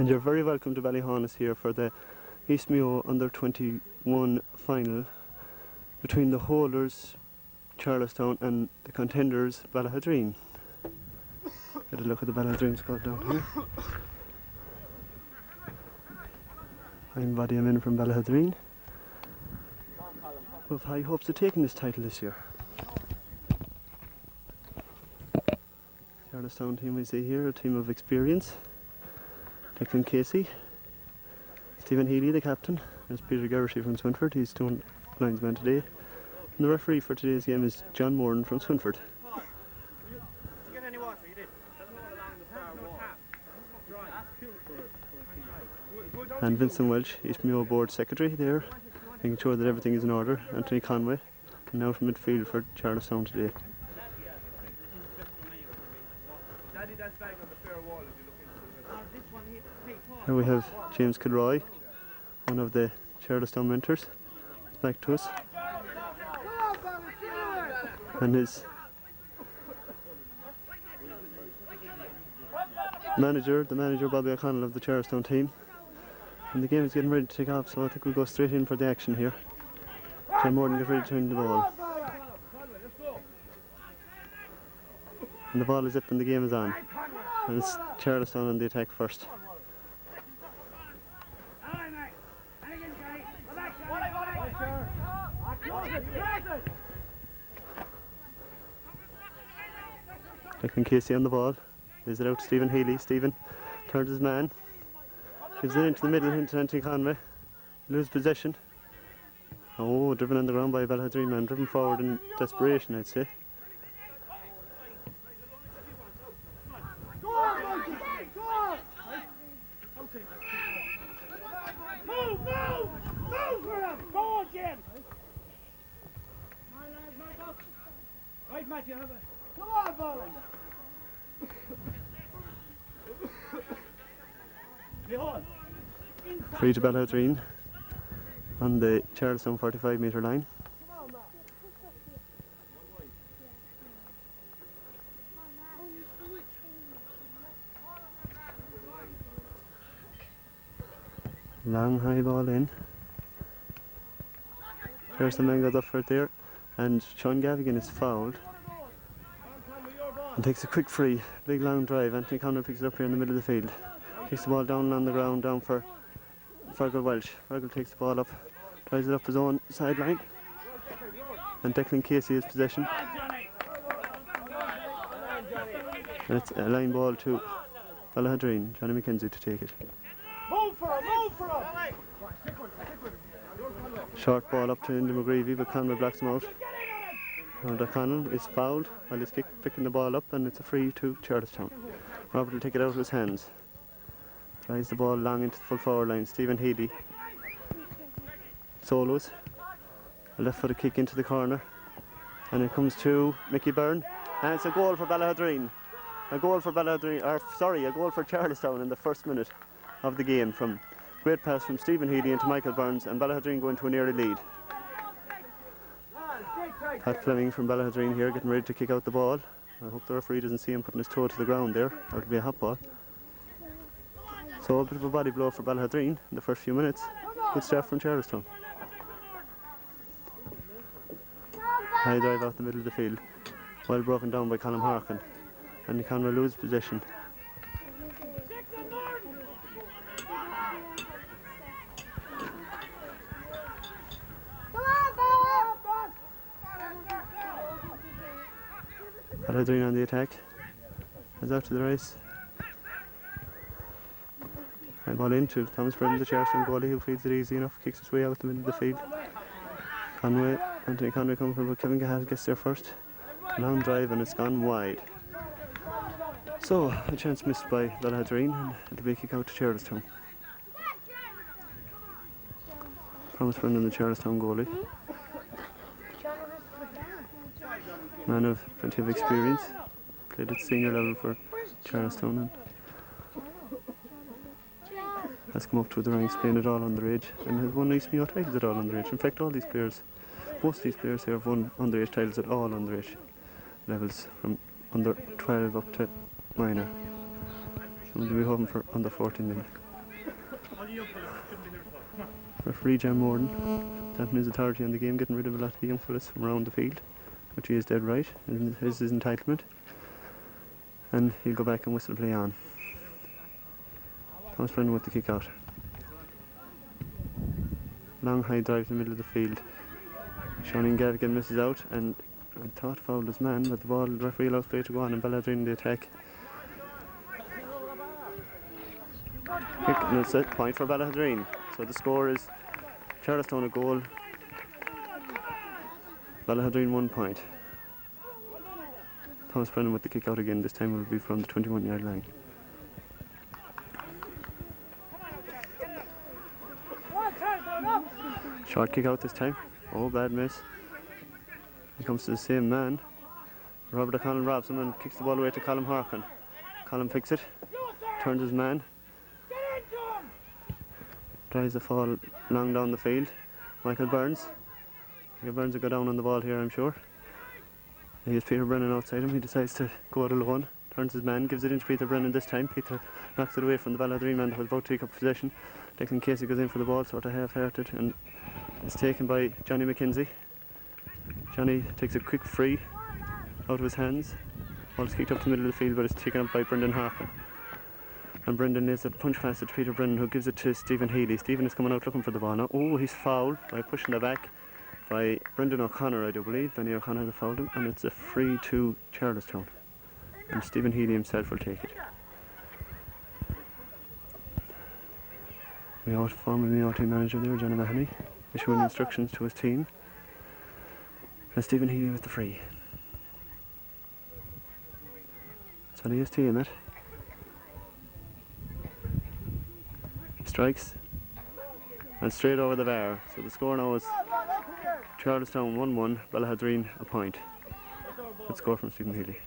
And you're very welcome to Ballyhaunis here for the East Mayo Under 21 final between the holders Charlestown and the contenders Ballaghadereen. Get a look at the Ballaghadereen squad down here. I'm Buddy, I'm in from Ballaghadereen. We have high hopes of taking this title this year. Charlestown team we see here, a team of experience. Declan Casey, Stephen Healy the captain, there's Peter Garrity from Swinford, he's stone linesman today. And the referee for today's game is John Moran from Swinford. And Vincent Welch, East Mayo Board Secretary there, making sure that everything is in order. Anthony Conway, and now from midfield for Charlestown today. Here we have James Kilroy, one of the Charlestown mentors, back to us. And his manager, the manager Bobby O'Connell of the Charlestown team. And the game is getting ready to take off, so I think we'll go straight in for the action here. John Morton get ready to turn the ball. And the ball is up and the game is on. And it's Charlestown on the attack first. Declan Casey on the ball. Gives it out to Stephen Healy. Stephen turns his man. Gives it into the middle into Anthony Conway. Lose possession. Oh, driven on the ground by a Ballaghadereen man. Driven forward in desperation, I'd say. Free to Ballaghadereen on the Charlestown 45-metre line. Long high ball in. Charlestown man goes up for it there, and Sean Gavigan is fouled and takes a quick free. Big long drive. Anthony Conway picks it up here in the middle of the field. Takes the ball down on the ground, down for Fergal Welch. Fergal takes the ball up, drives it up his own sideline, and Declan Casey has possession. And it's a line ball to Ballaghadereen, Johnny McKenzie to take it. Move for him! Short ball up to Indy McGreevy, but Conway blocks him out. And O'Connell is fouled while he's picking the ball up, and it's a free to Charlestown. Robert will take it out of his hands. Drives the ball long into the full forward line. Stephen Healy solos. A left footed kick into the corner. And it comes to Mickey Byrne. And it's a goal for Ballaghadereen. A goal for Charlestown in the first minute of the game. From great pass from Stephen Healy into Michael Burns, and Ballaghadereen going to an early lead. Pat Fleming from Ballaghadereen here getting ready to kick out the ball. I hope the referee doesn't see him putting his toe to the ground there, or it'll be a hot ball. So a bit of a body blow for Ballaghadereen in the first few minutes. Good start from Charlestown. High drive out the middle of the field. Well broken down by Colin Harkin. And Conway lose possession. Ballaghadereen on the attack. He's out to the race. And ball into Thomas Brennan, the Charlestown goalie, who feeds it easy enough, kicks his way out the middle of the field. Anthony Conway coming from, but Kevin Cahill gets there first. Long drive, and it's gone wide. So, a chance missed by Ballaghadereen, and it'll be a kick out to Charlestown. Thomas Brennan, the Charlestown goalie. Man of plenty of experience. Played at senior level for Charlestown and has come up to the ranks playing at all underage, and has won East Mayo titles at all underage. In fact, all these players, most of these players here have won underage titles at all underage levels, from under 12 up to minor. So we'll be hoping for under 14 then. Referee Jan Morden stamping his authority on the game, getting rid of a lot of the young fellas from around the field, which he is dead right, and his entitlement. And he'll go back and whistle play on. Thomas Brennan with the kick out. Long high drive to the middle of the field. Sean Gavigan misses out, and I thought fouled his man, but the ball, the referee allows play to go on, and Ballaghadereen the attack. Kick, and it's a point for Ballaghadereen. So the score is Charlestown a goal, Ballaghadereen 1 point. Thomas Brennan with the kick out again, this time will be from the 21-yard line. Short kick out this time. Oh, bad miss. He comes to the same man. Robert O'Connell robs him and kicks the ball away to Colm Harkin. Colm picks it, turns his man, tries to fall long down the field. Michael Burns will go down on the ball here, I'm sure. He has Peter Brennan outside him. He decides to go out alone, turns his man, gives it into Peter Brennan this time. Peter knocks it away from the Ballaghadereen man that was about to take up possession. Declan Casey goes in for the ball, sort of half-hearted, and it's taken by Johnny McKenzie. Johnny takes a quick free out of his hands. Ball is kicked up to the middle of the field, but it's taken up by Brendan Harkin. And Brendan is a punch pass it to Peter Brennan, who gives it to Stephen Healy. Stephen is coming out looking for the ball now. Oh, he's fouled by pushing the back by Brendan O'Connor, I do believe. Benny O'Connor has fouled him, and it's a free to Charlestown. And Stephen Healy himself will take it. Former Mayo team manager there, John O'Mahony, issuing instructions to his team. And Stephen Healy with the free. That's what he is team it. Strikes. And straight over the bar. So the score now is Charlestown 1-1, Ballaghadereen a point. Good score from Stephen Healy.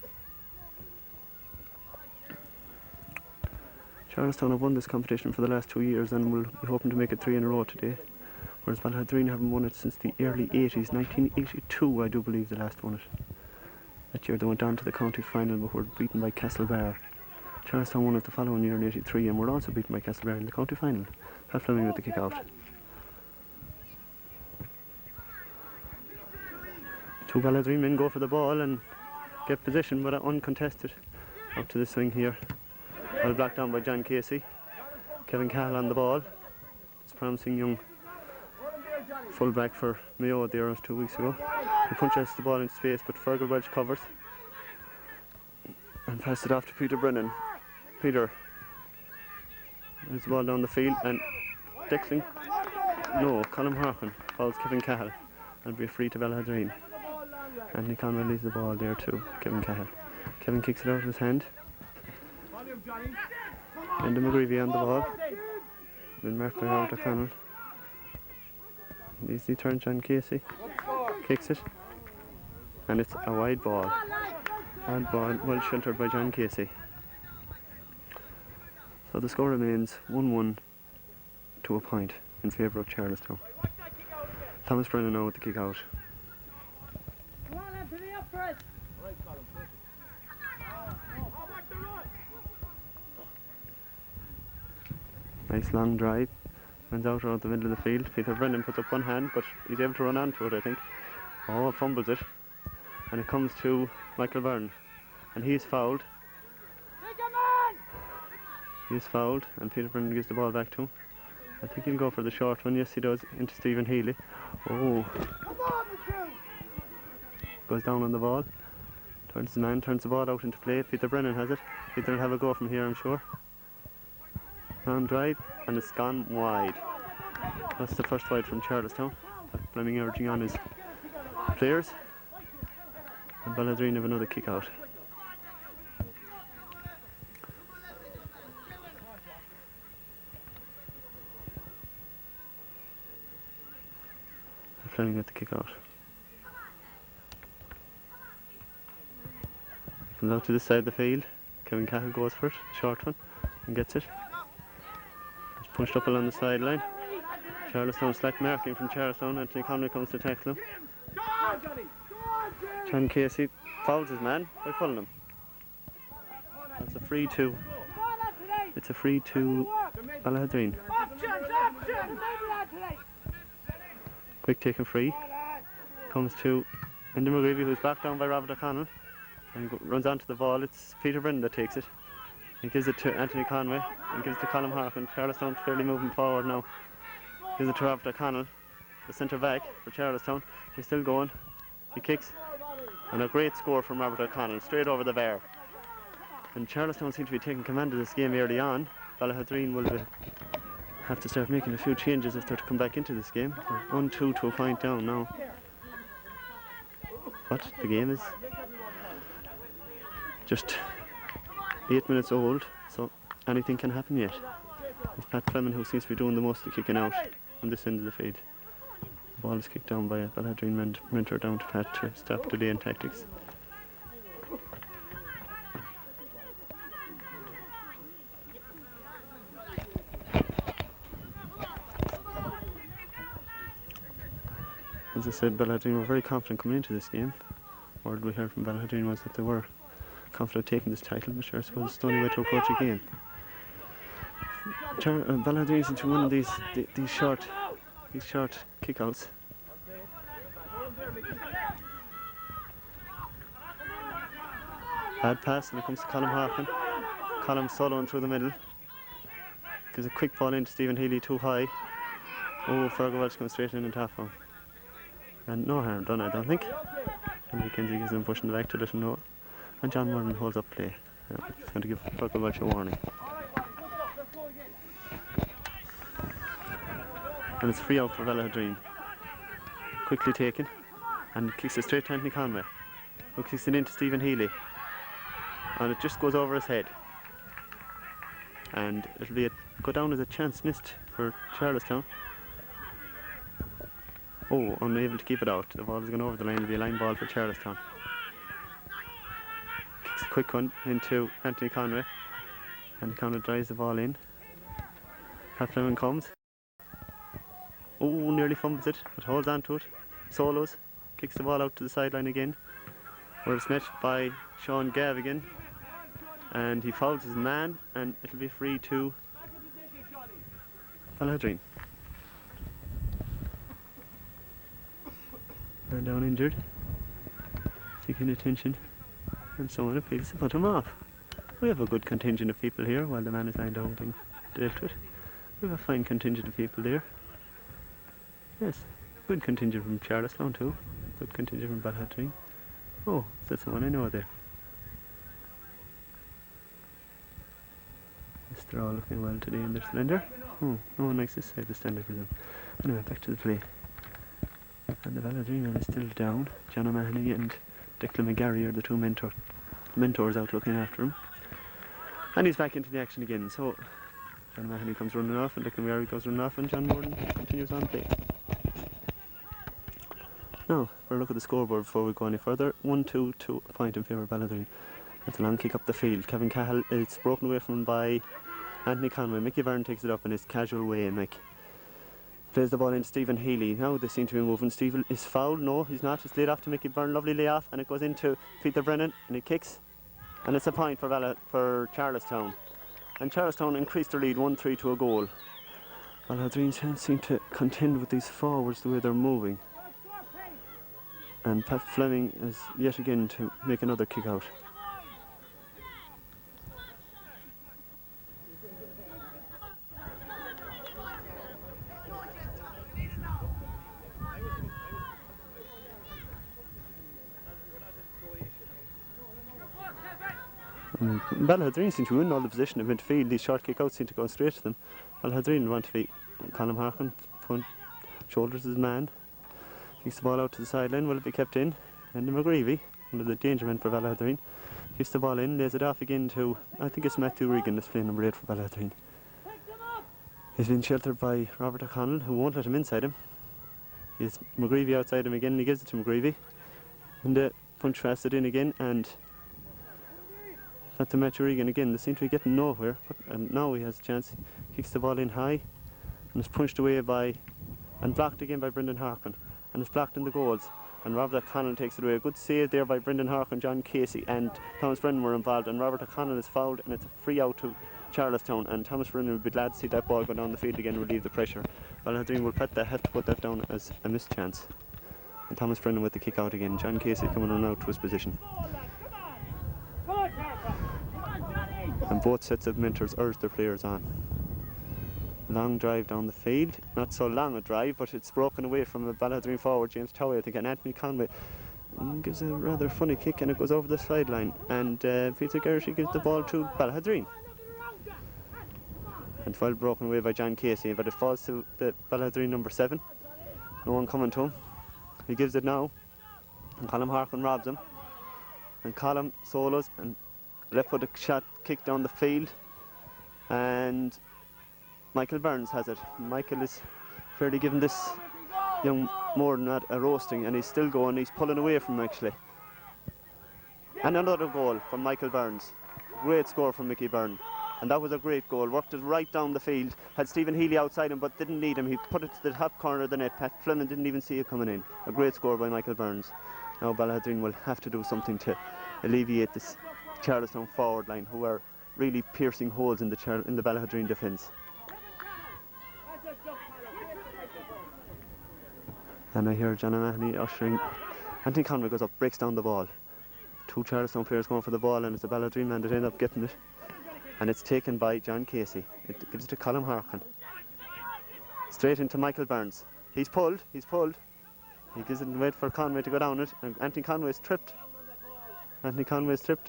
Charlestown have won this competition for the last 2 years and will be hoping to make it 3 in a row today. Whereas Ballaghadereen haven't won it since the early 80s, 1982 I do believe they last won it. That year they went on to the county final but were beaten by Castlebar. Charlestown won it the following year in 83 and were also beaten by Castlebar in the county final. Pat Fleming with the kick out. Two Ballaghadereen men go for the ball and get possession, but are uncontested. Out to the swing here. Well blocked down by John Casey. Kevin Cahill on the ball. This promising young full-back for Mayo there 2 weeks ago. He punches the ball into space, but Fergal Welch covers and passed it off to Peter Brennan. Peter moves the ball down the field, and Colm Harkin calls Kevin Cahill and be free to Ballaghadereen. And he can release the ball there to Kevin Cahill. Kevin kicks it out of his hand. Brendan McGreevy on the ball. Been marked by Robert O'Connell. Easy turn, John Casey. Kicks it. And it's a wide ball. Wide ball, well sheltered by John Casey. So the score remains 1-1 to a point in favour of Charlestown. Thomas Brennan now with the kick out. Nice long drive. Runs out around the middle of the field. Peter Brennan puts up one hand, but he's able to run onto it, I think. Oh, fumbles it. And it comes to Michael Byrne. And he's fouled. He's fouled, and Peter Brennan gives the ball back to him. I think he'll go for the short one. Yes, he does. Into Stephen Healy. Oh. Goes down on the ball. Turns the man, turns the ball out into play. Peter Brennan has it. Peter will have a go from here, I'm sure. Long drive, and it's gone wide. That's the first wide from Charlestown. Fleming urging on his players. And Ballaghadereen have another kick out. Fleming at the kick out. Comes out to this side of the field. Kevin Cahill goes for it, short one, and gets it. It's punched up along the sideline. Charlestown slack marking from Charlestown. Anthony Conley comes to tackle him. John Casey fouls his man by pulling him. That's a free to. It's a free to Ballaghadereen. Quick taken free. Comes to Enda McGreevy, who's back down by Robert O'Connell. And runs onto the ball. It's Peter Brennan that takes it. He gives it to Anthony Conway. And gives it to Colin Harkin. Charlestown fairly moving forward now. Gives it to Robert O'Connell, the centre back for Charlestown. He's still going. He kicks. And a great score from Robert O'Connell, straight over the bar. And Charlestown seem to be taking command of this game early on. Ballaghadereen will have to start making a few changes if they're to come back into this game. They're 1-2 to a point down now. But the game is just 8 minutes old, so anything can happen yet. It's Pat Fleming who seems to be doing the most of the kicking out on this end of the field. The ball is kicked down by a Ballaghadereen mentor down to Pat to stop delaying tactics. As I said, Ballaghadereen were very confident coming into this game. Word we heard from Ballaghadereen was that they were confident taking this title, but sure, I suppose it's the only way to approach a game. Ballaghadereen seem to win these short kickouts. Bad pass, and it comes to Colin Harkin. Colin soloing through the middle. Gives a quick ball into Stephen Healy, too high. Oh, Fergal Welch comes straight in and half on. And no harm done, I don't think. And McKenzie gives him pushing the back to let him know. And John Murden holds up play. He's going to give Fergal Welch a warning. And it's free out for Ballaghadereen. Quickly taken. And kicks it straight to Anthony Conway, who kicks it into Stephen Healy. And it just goes over his head. And it'll go down as a chance missed for Charlestown. Oh, unable to keep it out. The ball is going over the line. It'll be a line ball for Charlestown. Kicks a quick one into Anthony Conway. And Conway drives the ball in. Pat Fleming comes. Oh, nearly fumbles it, but holds on to it. Solos. Kicks the ball out to the sideline again, where it's met by Sean Gavigan. And he fouls his man, and it'll be free to Ballaghadereen. Man down injured, seeking attention, and someone appeals to put him off. We have a good contingent of people here while the man is lying down being dealt with. We have a fine contingent of people there. Yes, good contingent from Charlestown too. Good contingent from Ballaghadereen. Oh, that's the one I know there. Yes, they're all looking well today in their slender. Oh, no one likes this side of the slender for them. Anyway, back to the play. And the Ballaghadereen is still down. John O'Mahony and Declan McGarry are the two mentors out looking after him. And he's back into the action again. So John O'Mahony comes running off, and Declan McGarry goes running off, and John Morden continues on play. Now, for a look at the scoreboard before we go any further. 1-2 to a point in favour of Ballaghadereen. That's a long kick up the field. Kevin Cahill, it's broken away from by Anthony Conway. Mickey Byrne takes it up in his casual way, and Mick plays the ball in Stephen Healy. Now they seem to be moving. Stephen is fouled. No, he's not. It's laid off to Mickey Byrne. Lovely layoff, and it goes into Peter Brennan, and he kicks. And it's a point for Charlestown. And Charlestown increased their lead 1-3 to a goal. Ballaghadereen seem to contend with these forwards the way they're moving. And Pat Fleming is yet again to make another kick out. Ballaghadereen seem to win all the position in midfield. These short kick outs seem to go straight to them. Ballaghadereen want to be Colin Harkin, shoulders his man. Kicks the ball out to the sideline, will it be kept in? And McGreevy, one of the danger men for Ballaghadereen, kicks the ball in, lays it off again to, I think it's Matthew Regan that's playing number 8 for Ballaghadereen. He's been sheltered by Robert O'Connell, who won't let him inside him. He's McGreevy outside him again, and he gives it to McGreevy. And punch fast it in again, and that's to Matthew Regan again. They seem to be getting nowhere, but now he has a chance. Kicks the ball in high, and it's punched away and blocked again by Brendan Harkin. And it's blocked in the goals, and Robert O'Connell takes it away. A good save there by Brendan Harkin, John Casey and Thomas Brennan were involved, and Robert O'Connell is fouled, and it's a free out to Charlestown, and Thomas Brennan will be glad to see that ball go down the field again and relieve the pressure. Ballaghadereen will have to put that down as a missed chance. And Thomas Brennan with the kick out again. John Casey coming on out to his position. And both sets of mentors urge their players on. Long drive down the field, not so long a drive, but it's broken away from a Ballaghadereen forward, James Towie, I think, and Anthony Conway gives a rather funny kick and it goes over the sideline, and Peter Gershi gives the ball to Ballaghadereen. And foul broken away by John Casey, but it falls to the Ballaghadereen number 7. No one coming to him. He gives it now, and Colm Harkin robs him, and Colm solos, and left foot shot kick down the field, and Michael Burns has it. Michael is fairly giving this young more than that a roasting, and he's still going. He's pulling away from him actually. And another goal from Michael Burns. Great score from Mickey Byrne, and that was a great goal. Worked it right down the field. Had Stephen Healy outside him, but didn't need him. He put it to the top corner of the net. Pat Flynn didn't even see it coming in. A great score by Michael Burns. Now Ballaghadereen will have to do something to alleviate this Charlestown forward line, who are really piercing holes in the Ballaghadereen defence. And I hear John O'Mahony ushering. Anthony Conway goes up, breaks down the ball. 2 Charlestown players going for the ball, and it's a Ballaghadereen man that end up getting it. And it's taken by John Casey. It gives it to Colm Harkin. Straight into Michael Burns. He's pulled. He gives it and wait for Conway to go down it, and Anthony Conway is tripped.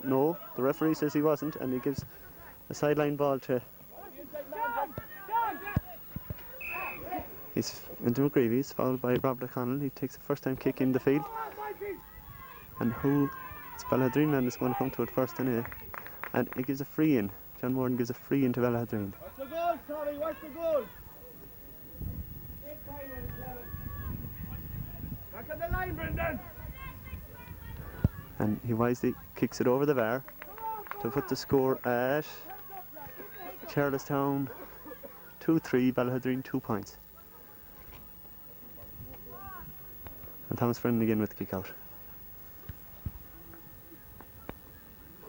No, the referee says he wasn't, and he gives a sideline ball to... He's into McGreevy. He's fouled by Robert O'Connell. He takes a first time kick in the field. And it's Ballaghadereen man is going to come to it first anyway. And he gives a free in. John Morton gives a free in to Ballaghadereen. Watch the goal, Tommy, watch the goal. Back on the line, Brendan. And he wisely kicks it over the bar to put the score at Charlestown 2-3, Ballaghadereen 2 points. And Thomas Brennan again with the kick out.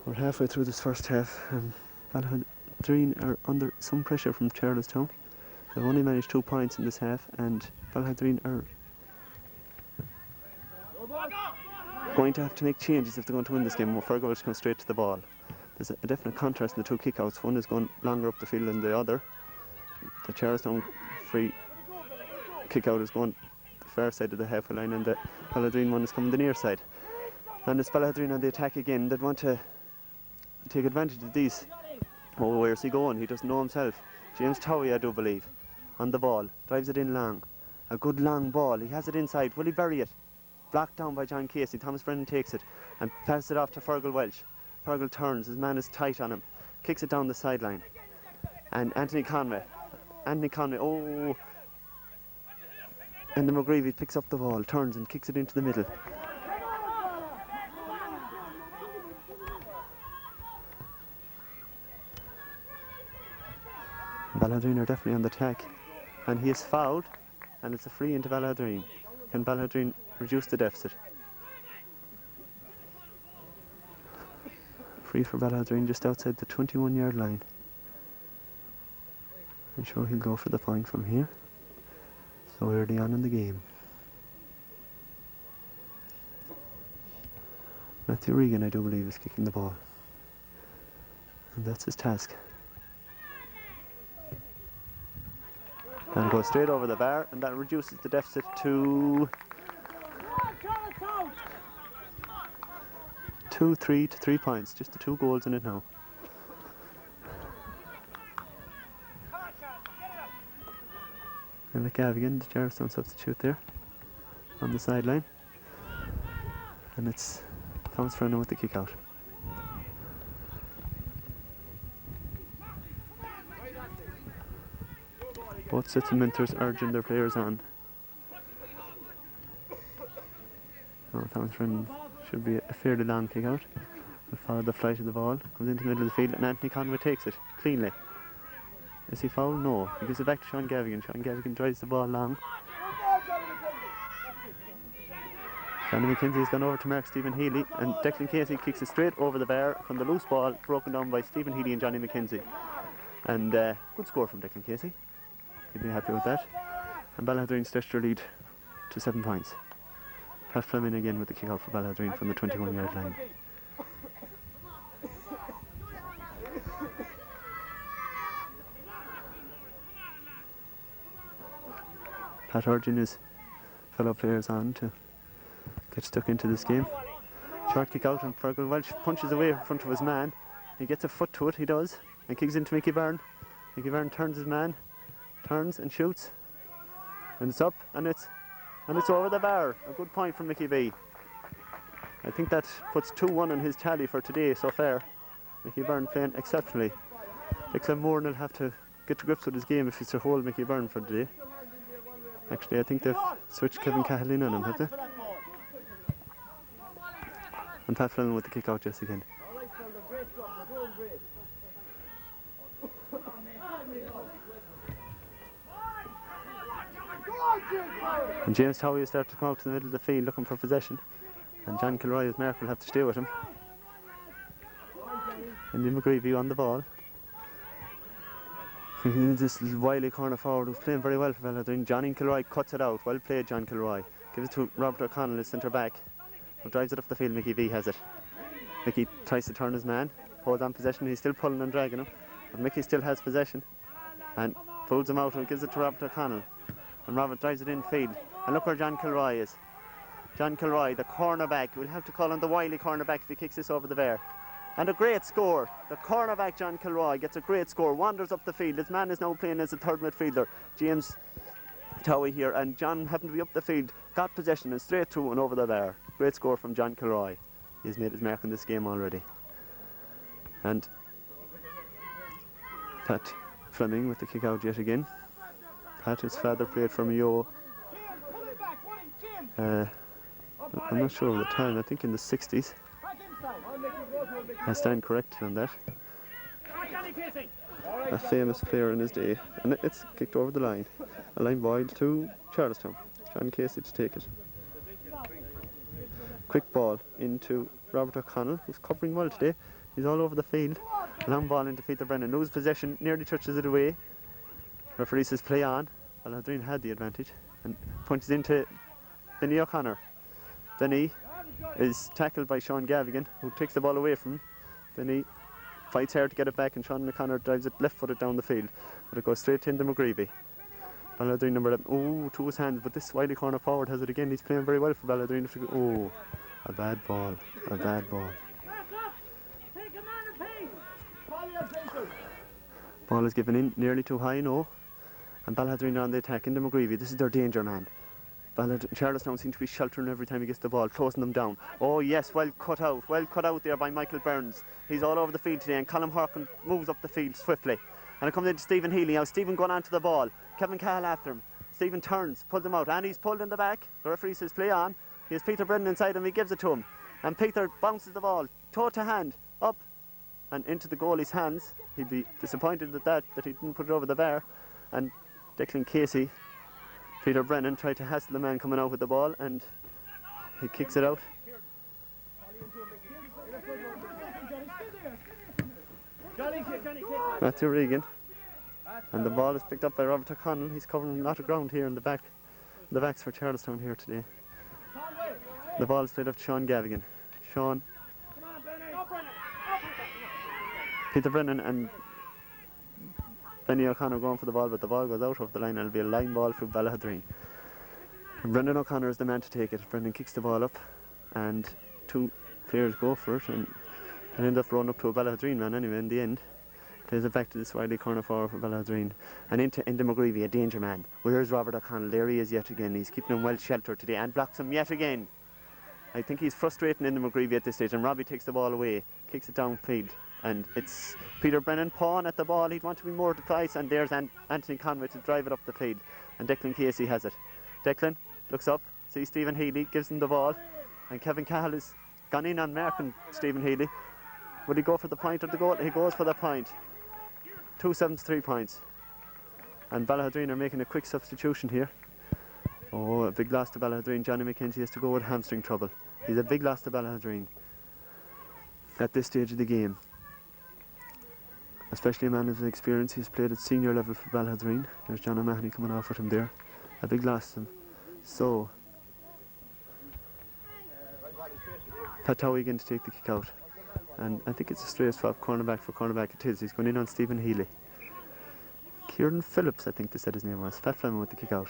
We're halfway through this first half, and Ballaghadereen are under some pressure from Charlestown. They've only managed 2 points in this half, and Ballaghadereen are going to have to make changes if they're going to win this game. Fergal comes straight to the ball. There's a definite contrast in the 2 kickouts. One is going longer up the field than the other. The Charlestown free kickout is going the far side of the halfway line, and the Ballaghadereen one is coming the near side. And it's Ballaghadereen on the attack again. They'd want to take advantage of these. Oh, where's he going? He doesn't know himself. James Towie, I do believe, on the ball. Drives it in long. A good long ball. He has it inside. Will he bury it? Blocked down by John Casey. Thomas Brennan takes it and passes it off to Fergal Welch. Fergal turns. His man is tight on him. Kicks it down the sideline. And Anthony Conway, oh! And the McGreevy picks up the ball, turns and kicks it into the middle. Ballaghadereen are definitely on the attack, and he is fouled, and it's a free into Ballaghadereen. Can Ballaghadereen reduce the deficit? Free for Ballaghadereen just outside the 21-yard line. I'm sure he'll go for the point from here, so early on in the game. Matthew Regan, I do believe, is kicking the ball, and that's his task. And goes straight over the bar, and that reduces the deficit to 2-3 to 3 points. Just the 2 goals in it now. And McGavigan, the Charlestown substitute there on the sideline, and it's Thomas Brennan with the kick out. Both sets of mentors urging their players on. Oh, Thomas Brennan should be a fairly long kick out. We'll follow the flight of the ball, comes into the middle of the field, and Anthony Conway takes it cleanly. Is he fouled? No. He gives it back to Sean Gavigan. Sean Gavigan drives the ball long. Johnny McKenzie's gone over to mark Stephen Healy, and Declan Casey kicks it straight over the bar from the loose ball, broken down by Stephen Healy and Johnny McKenzie. And good score from Declan Casey. He'd be happy with that. And Ballaghadereen stretched their lead to 7 points. Pat Fleming again with the kick out for Ballaghadereen from the 21-yard line. Pat urging his fellow players on to get stuck into this game. Short kick out, and Fergal Welsh punches away in front of his man. He gets a foot to it, he does, and kicks into Mickey Byrne. Mickey Byrne turns his man, turns and shoots, and it's up, and it's over the bar. A good point from Mickey B. I think that puts 2-1 on his tally for today so far. Mickey Byrne playing exceptionally. Declan Moore will have to get to grips with his game if he's to hold Mickey Byrne for today. Actually, I think they've switched Kevin Cahill in on him, have they? And Pat Fleming with the kick out just again. And James Towie will start to come out to the middle of the field looking for possession. And John Kilroy's mark will have to stay with him. And Liam McGreevy on the ball. This wily corner forward who's playing very well for Ballaghadereen. Johnny Kilroy cuts it out. Well played, John Kilroy. Gives it to Robert O'Connell, his centre back, who drives it up the field. Mickey V has it. Mickey tries to turn his man, holds on possession. He's still pulling and dragging him, but Mickey still has possession and pulls him out and gives it to Robert O'Connell. And Robert drives it in field. And look where John Kilroy is. John Kilroy, the cornerback. We'll have to call him the wily cornerback if he kicks this over the bar. And a great score. The cornerback John Kilroy gets a great score, wanders up the field. His man is now playing as a third midfielder, James Towie here, and John happened to be up the field, got possession and straight through and over the bar. Great score from John Kilroy. He's made his mark in this game already. And Pat Fleming with the kick out yet again. Pat, his father, played for Mayo. I'm not sure of the time, I think in the 60s. I stand corrected on that. A famous player in his day. And it's kicked over the line. A line wide to Charlestown. John Casey to take it. Quick ball into Robert O'Connell, who's covering well today. He's all over the field. Long ball into Peter Brennan. Lose possession, nearly touches it away. Referee says play on. Ballaghadereen had the advantage. And punches into Benny O'Connor. Benny is tackled by Sean Gavigan, who takes the ball away from him. Then he fights hard to get it back, and Sean O'Connor drives it left-footed down the field, but it goes straight to McGreevy. Ballaghadereen number 11. Oh, to his hands, but this wily corner forward has it again. He's playing very well for Ballaghadereen. Oh, a bad ball, a bad ball. Ball is given in nearly too high, no. And Ballaghadereen are on the attack into McGreevy. This is their danger man. Charlestown seem to be sheltering every time he gets the ball, closing them down. Oh yes, well cut out there by Michael Burns. He's all over the field today, and Colin Harkin moves up the field swiftly. And it comes into Stephen Healy. Now Stephen going on to the ball. Kevin Cahill after him. Stephen turns, pulls him out, and he's pulled in the back. The referee says play on. He has Peter Brennan inside him, he gives it to him. And Peter bounces the ball, toe to hand, up and into the goalie's hands. He'd be disappointed at that he didn't put it over the bar. And Declan Casey, Peter Brennan tried to hassle the man coming out with the ball, and he kicks it out. Matthew Regan, and the ball is picked up by Robert O'Connell. He's covering a lot of ground here in the back, the backs for Charlestown here today. The ball is played up to Sean Gavigan. Sean, Peter Brennan and Benny O'Connor going for the ball, but the ball goes out of the line, and it'll be a line ball for Ballaghadereen. Brendan O'Connor is the man to take it. Brendan kicks the ball up, and two players go for it, and it ends up running up to a Ballaghadereen man anyway in the end. Plays it back to this wily corner forward for Ballaghadereen, and into McGreevy, a danger man. Where's Robert O'Connell? There he is yet again. He's keeping him well sheltered today and blocks him yet again. I think he's frustrating McGreevy at this stage, and Robbie takes the ball away, kicks it downfield. And it's Peter Brennan pawing at the ball. He'd want to be more precise, and there's Anthony Conway to drive it up the field. And Declan Casey has it. Declan looks up, sees Stephen Healy, gives him the ball, and Kevin Cahill has gone in on marking Stephen Healy. Would he go for the point or the goal? He goes for the point. 2-7, 3 points. And Ballaghadereen are making a quick substitution here. Oh, a big loss to Ballaghadereen. Johnny McKenzie has to go with hamstring trouble. He's a big loss to Ballaghadereen at this stage of the game. especially a man of experience. He's played at senior level for Ballaghadereen. There's John O'Mahony coming off with him there. A big loss to him. So, Patawi again to take the kick out. And I think it's a straight swap, cornerback for cornerback it is. He's going in on Stephen Healy. Kieran Phillips, I think they said his name was. Pat Fleming with the kick out.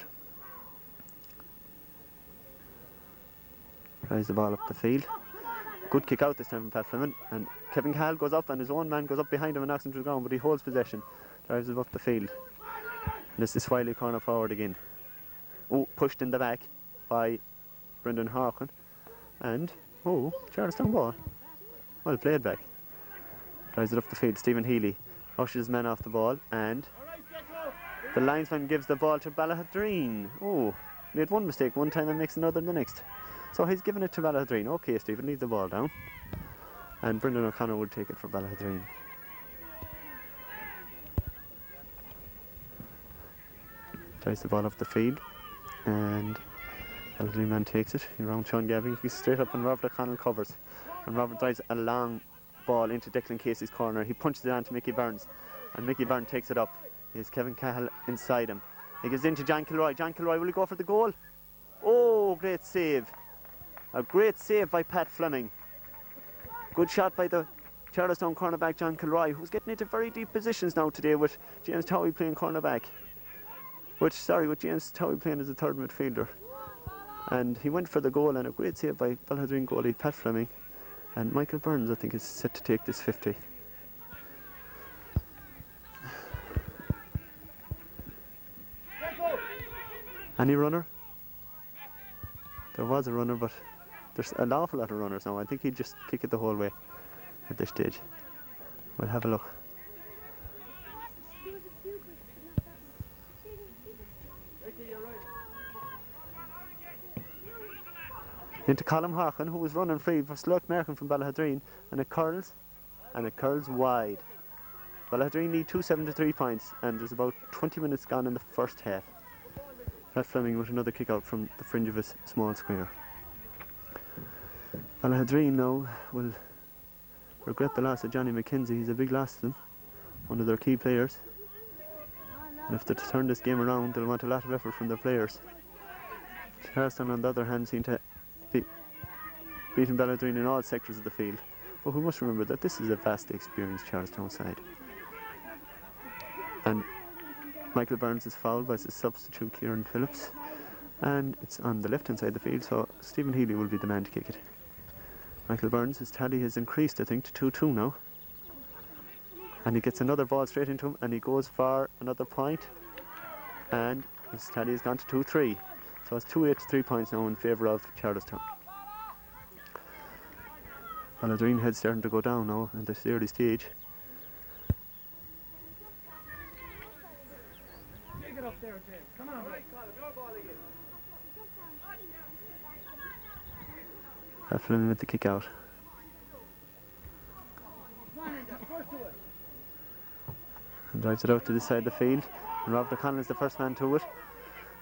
Tries the ball up the field. Good kick out this time from Pat Fleming. And Kevin Cahill goes up and his own man goes up behind him and knocks him to the ground, but he holds possession. Drives it up the field. And this is Wiley corner forward again. Oh, pushed in the back by Brendan Harkin. And, oh, Charlestown ball. Well played back. Drives it up the field. Stephen Healy rushes his man off the ball, and the linesman gives the ball to Ballaghadereen. Oh, made one mistake one time and makes another the next. So he's given it to Ballaghadereen. Okay, Stephen, leave the ball down. And Brendan O'Connor would take it for Ballaghadereen. Drives the ball up the field, and Ballaghadereen man takes it. He rounds Sean Gavin. He's straight up, and Robert O'Connell covers. And Robert drives a long ball into Declan Casey's corner. He punches it on to Mickey Burns, and Mickey Burns takes it up. Here's Kevin Cahill inside him. He goes into John Kilroy. John Kilroy, will he go for the goal? Oh, great save. A great save by Pat Fleming. Good shot by the Charlestown cornerback John Kilroy, who's getting into very deep positions now today with James Towie playing cornerback. With James Towie playing as a third midfielder. And he went for the goal, and a great save by Ballaghadereen goalie Pat Fleming. And Michael Burns, I think, is set to take this 50. Any runner? There was a runner, but there's an awful lot of runners now. I think he'd just kick it the whole way at this stage. We'll have a look. Into Colm Harkin, who was running free for Slurk Merkin from Ballaghadereen, and it curls wide. Ballaghadereen need 273 points, and there's about 20 minutes gone in the first half. Pat Fleming with another kick out from the fringe of his small square. Ballaghadereen now will regret the loss of Johnny McKenzie. He's a big loss to them, one of their key players. And if they're to turn this game around, they'll want a lot of effort from their players. Charlestown, on the other hand, seem to be beating Ballaghadereen in all sectors of the field. But we must remember that this is a vastly experienced Charlestown side. And Michael Burns is fouled by his substitute Kieran Phillips, and it's on the left hand side of the field, so Stephen Healy will be the man to kick it. Michael Burns, his tally has increased, I think, to 2-2 now. And he gets another ball straight into him, and he goes for another point, and his tally has gone to 2-3. So it's 2-8 to 3 points now in favour of Charlestown. Ballaghadereen head's starting to go down now in this early stage. Take it up there, James. Come on. Right, Colin, your ball again. Pat Fleming with the kick out. And drives it out to this side of the field. And Robert O'Connell is the first man to it.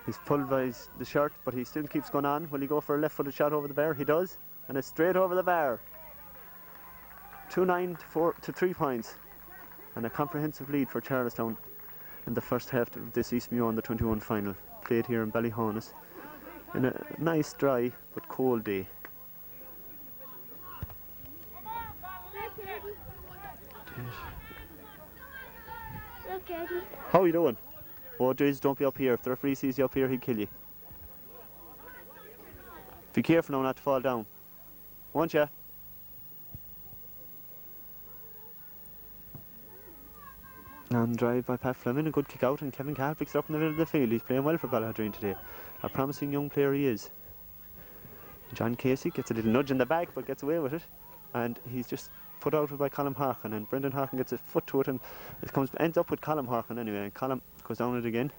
He's pulled by the shirt, but he still keeps going on. Will he go for a left-footed shot over the bar? He does. And it's straight over the bar. 2-9 to 3 points. And a comprehensive lead for Charlestown in the first half of this East Mayo Under-21 final. Played here in Ballyhonus in a nice, dry, but cold day. How are you doing? Oh, jeez, don't be up here. If the referee sees you up here, he'll kill you. Be careful now not to fall down. Won't you? And drive by Pat Fleming, a good kick out, and Kevin Cahill picks it up in the middle of the field. He's playing well for Ballaghadereen today. A promising young player he is. John Casey gets a little nudge in the back, but gets away with it. And he's just put out by Colm Harkin, and Brendan Harkin gets a foot to it, and it ends up with Colm Harkin anyway. And Colm goes down it again,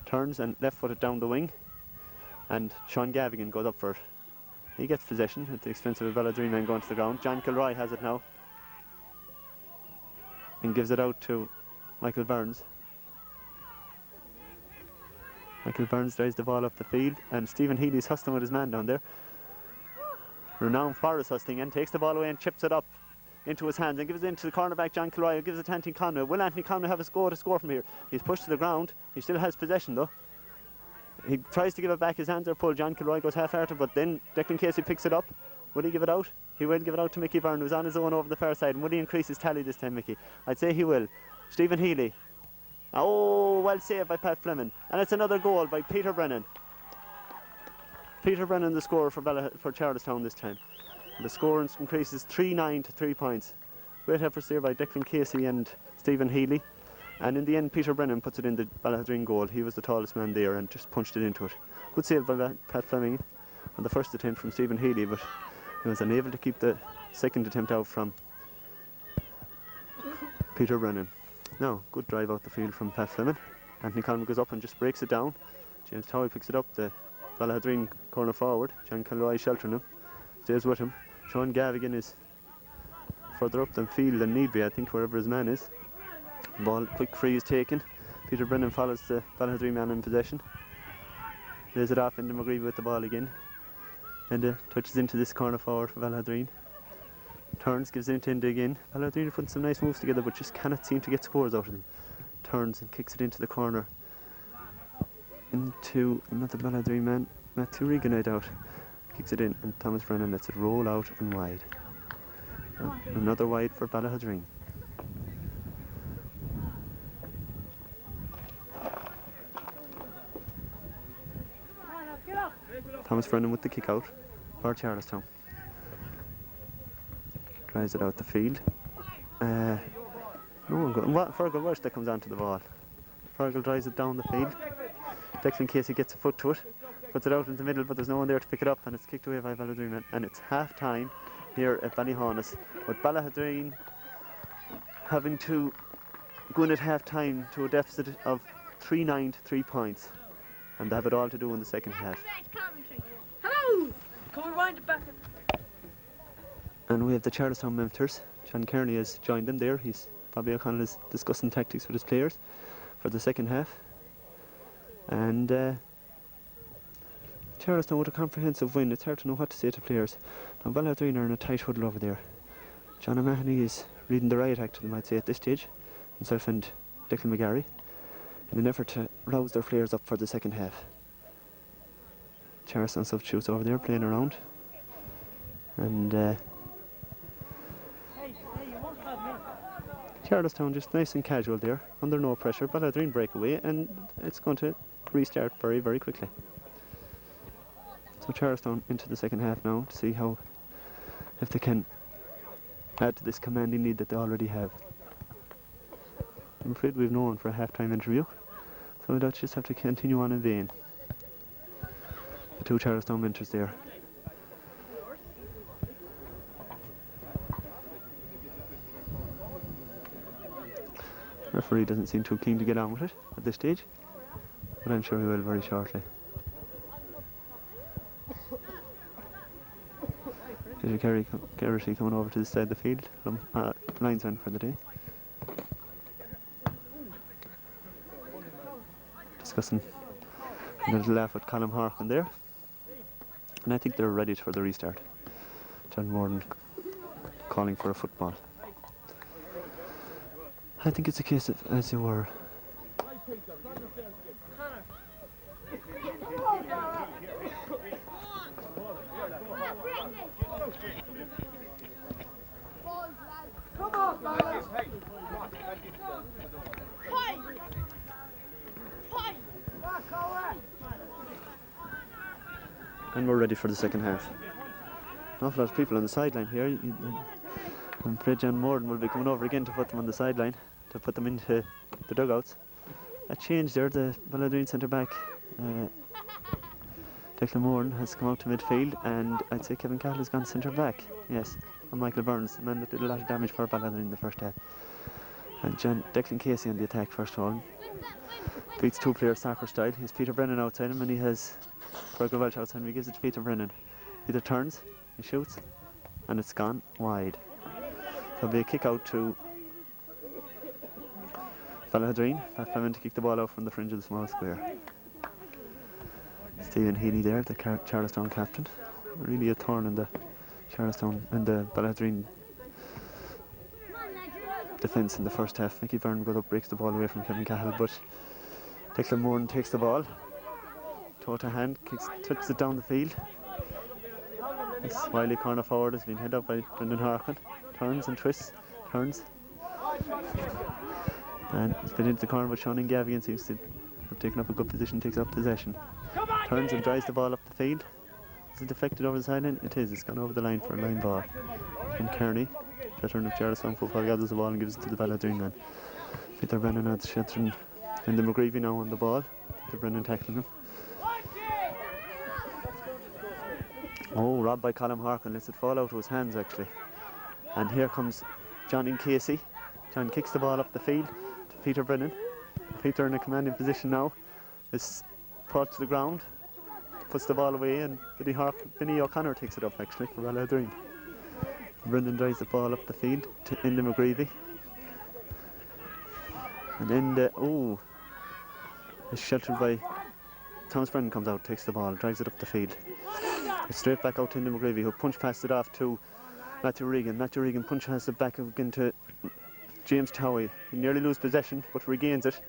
turns and left-footed down the wing, and Sean Gavigan goes up for it. He gets possession at the expense of a Ballaghadereen man going to the ground. John Kilroy has it now and gives it out to Michael Burns. Michael Burns drives the ball up the field, and Stephen Healy's hustling with his man down there. Renowned Forrest hustling, and takes the ball away and chips it up. into his hands and gives it into the cornerback John Kilroy, who gives it to Anthony Conway. Will Anthony Conway have a score to score from here? He's pushed to the ground. He still has possession though. He tries to give it back. His hands are pulled. John Kilroy goes half-hearted, but then Declan Casey picks it up. Will he give it out? He will give it out to Mickey Byrne, who's on his own over the far side. And will he increase his tally this time, Mickey? I'd say he will. Stephen Healy. Oh, well saved by Pat Fleming. And it's another goal by Peter Brennan. Peter Brennan, the scorer for Charlestown this time. The score increases 3-9 to 3 points. Great efforts there by Declan Casey and Stephen Healy. And in the end, Peter Brennan puts it in the Ballaghadereen goal. He was the tallest man there and just punched it into it. Good save by Pat Fleming on the first attempt from Stephen Healy, but he was unable to keep the second attempt out from Peter Brennan. Now, good drive out the field from Pat Fleming. Anthony Conway goes up and just breaks it down. James Towie picks it up, the Ballaghadereen corner forward. John Kilroy sheltering him, stays with him. Sean Gavigan is further up the field than need be, I think, wherever his man is. Ball, quick free is taken. Peter Brennan follows the Ballaghadereen man in possession. Lays it off into McGreevy with the ball again. And touches into this corner forward for Ballaghadereen. Turns, gives it into again. Ballaghadereen are putting some nice moves together, but just cannot seem to get scores out of them. Turns and kicks it into the corner. Into another Ballaghadereen man, Matthew Regan, I doubt. Kicks it in, and Thomas Brennan lets it roll out and wide. Another wide for Ballaghadereen. Thomas Brennan with the kick out for Charlestown. Drives it out the field. No one goes. Fergal Welsh that comes onto the ball. Fergal drives it down the field. Declan Casey gets a foot to it, puts it out in the middle, but there's no one there to pick it up, and it's kicked away by Ballaghadereen. And it's half time here at Ballyhaunis, with Ballaghadereen having to go in at half time to a deficit of 3-9 to 3 points, and they have it all to do in the second half. Hello! Can we wind it back? And we have the Charlestown mentors. John Kearney has joined them there. Bobby O'Connell is discussing tactics with his players for the second half. And Charlestown with a comprehensive win. It's hard to know what to say to players. Now Ballaghadereen are in a tight huddle over there. John O'Mahony is reading the riot act to them, I'd say, at this stage, himself and Declan McGarry, in an effort to rouse their players up for the second half. Charlestown substitutes over there playing around. And Charlestown just nice and casual there, under no pressure. Ballaghadereen breakaway, and it's going to restart very, very quickly. So Charlestown into the second half now to see if they can add to this commanding lead that they already have. I'm afraid we've no one for a half-time interview, so we'll just have to continue on in vain. The two Charlestown mentors there. Referee doesn't seem too keen to get on with it at this stage, but I'm sure he will very shortly. Peter Garrity coming over to the side of the field, linesman for the day. Discussing a little laugh with Colin Harkin there. And I think they're ready for the restart. John Morden calling for a football. I think it's a case of, as you were. And we're ready for the second half. An awful lot of people on the sideline here. I'm afraid John Morden will be coming over again to put them on the sideline, to put them into the dugouts. A change there, the Ballaghadereen centre back, Declan Morden, has come out to midfield, and I'd say Kevin Cahill has gone centre back. Yes, and Michael Burns, the man that did a lot of damage for Ballaghadereen in the first half. And Declan Casey on the attack first of all. Beats two players soccer style. He has Peter Brennan outside him, and he has Fergal Welsh outside him. He gives it to Peter Brennan. Peter turns, he shoots, and it's gone wide. There'll be a kick out to Ballaghadereen. Pat Fleming to kick the ball out from the fringe of the small square. Stephen Healy there, the Charlestown captain. Really a thorn in the Charlestown and the Ballaghadereen defence in the first half. Mickey Byrne goes up, breaks the ball away from Kevin Cahill, but Declan Moran takes the ball, toe to hand, touches it down the field. This wily corner forward has been headed up by Brendan Harkin. Turns and twists, turns. And it's been into the corner, but Sean Gavigan seems to have taken up a good position, takes up possession. Turns and drives the ball up the field. Is it deflected over the sideline? It is. It's gone over the line for a line ball. From Kearney, veteran of Charlestown football, gathers the ball and gives it to the Ballaghadereen man. Peter Brennan adds Shetron and the McGreevy now on the ball. Peter Brennan tackling him. Oh, robbed by Colm Harkin. Lets it fall out of his hands actually. And here comes John Casey. John kicks the ball up the field to Peter Brennan. Peter in a commanding position now is brought to the ground, puts the ball away, and Vinny O'Connor takes it up actually for Ballaghadereen. Brendan drives the ball up the field to Enda McGreevy. And Enda, is sheltered by Thomas Brennan, comes out, takes the ball, drives it up the field. It's straight back out to Enda McGreevy, who punch passed it off to Matthew Regan. Matthew Regan punch passes it back again to James Towie. He nearly loses possession, but regains it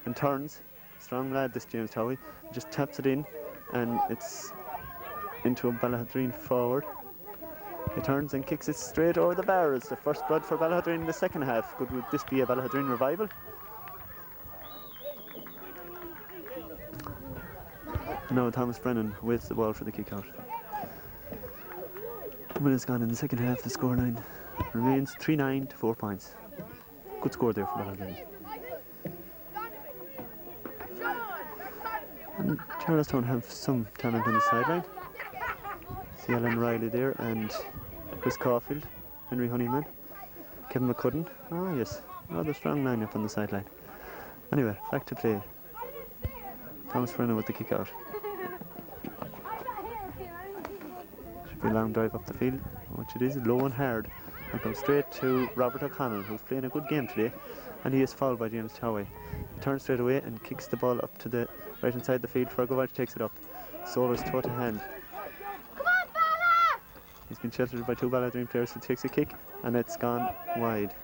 and turns. Strong lad, this James Towie. Just taps it in, and it's into a Ballaghadereen forward. He turns and kicks it straight over the bar. It's the first blood for Ballaghadereen in the second half. Would this be a Ballaghadereen revival? Now Thomas Brennan waits the ball for the kick out. 2 minutes gone in the second half. The scoreline remains 3-9 to 4 points. Good score there for Ballaghadereen. And Charlestown have some talent on the sideline. See Alan Riley there and Chris Caulfield, Henry Honeyman, Kevin McCudden. Oh yes, rather strong lineup on the sideline. Anyway, back to play. Thomas Brennan with the kick out. Should be a long drive up the field, which it is, low and hard, and comes straight to Robert O'Connell, who's playing a good game today, and he is fouled by James Towie. He turns straight away and kicks the ball up to the right hand side of the field. Fergovich takes it up. Solar's toe to hand. He's been sheltered by 2 Ballaghadereen players. He takes a kick and it's gone wide.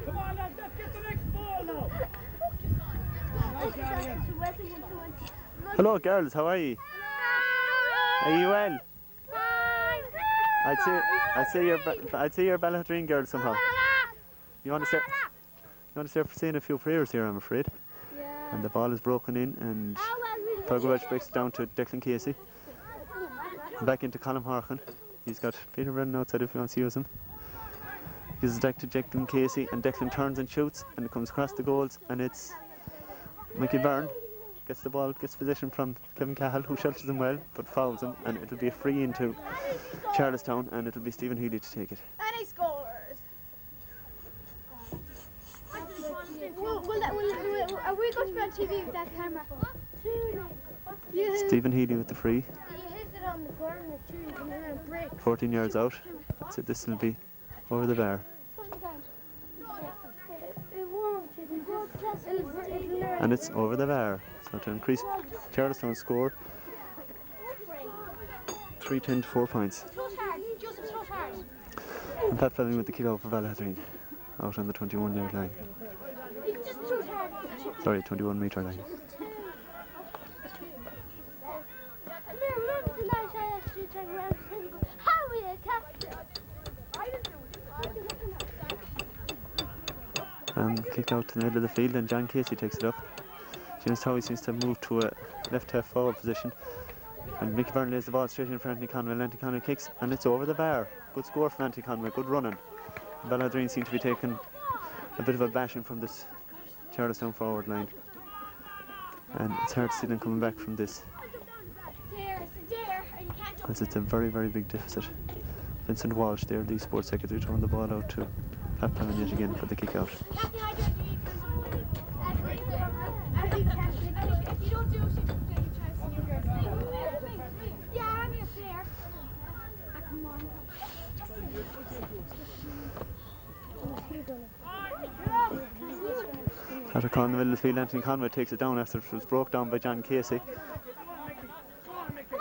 Come on, lads, let's get the next ball now. Hello girls, how are you? Are you well? I'd say you're a Ballaghadereen girl somehow. You want to start saying a few prayers here, I'm afraid. Yeah. And the ball is broken in, and Fergovich breaks it down to Declan Casey. Back into Colm Harkin. He's got Peter Brennan outside if he wants to use him. Gives it back to Declan Casey, and Declan turns and shoots, and it comes across the goals, and it's Mickey Byrne gets the ball, gets possession from Kevin Cahill, who shelters him well, but fouls him, and it'll be a free into Charlestown, and it'll be Stephen Healy to take it. And he scores. Are we going to be on TV with that camera? Stephen Healy with the free. You hit it on the corner too, and then a break. 14 yards out. That's it, this will be over the bar. And it's over the bar. So to increase Charlestown's score, 3-10 to 4 points. And Pat Fleming with the kick out for Ballaghadereen, out on the 21-yard line. Sorry, 21-metre line. And kick out to the middle of the field, and John Casey takes it up. James Towie seems to have moved to a left half forward position, and Mickey Byrne lays the ball straight in for Anthony Conway. Anthony Conway kicks, and it's over the bar. Good score from Anthony Conway, good running. Ballaghadereen seem to be taking a bit of a bashing from this Charlestown forward line, and it's hard to see them coming back from this, as it's a very, very big deficit. Vincent Walsh there, the sports secretary, throwing the ball out to Pat Fleming yet again for the kick out. Patrick Conway in the middle of the field. Anthony Conway takes it down after it was broke down by John Casey.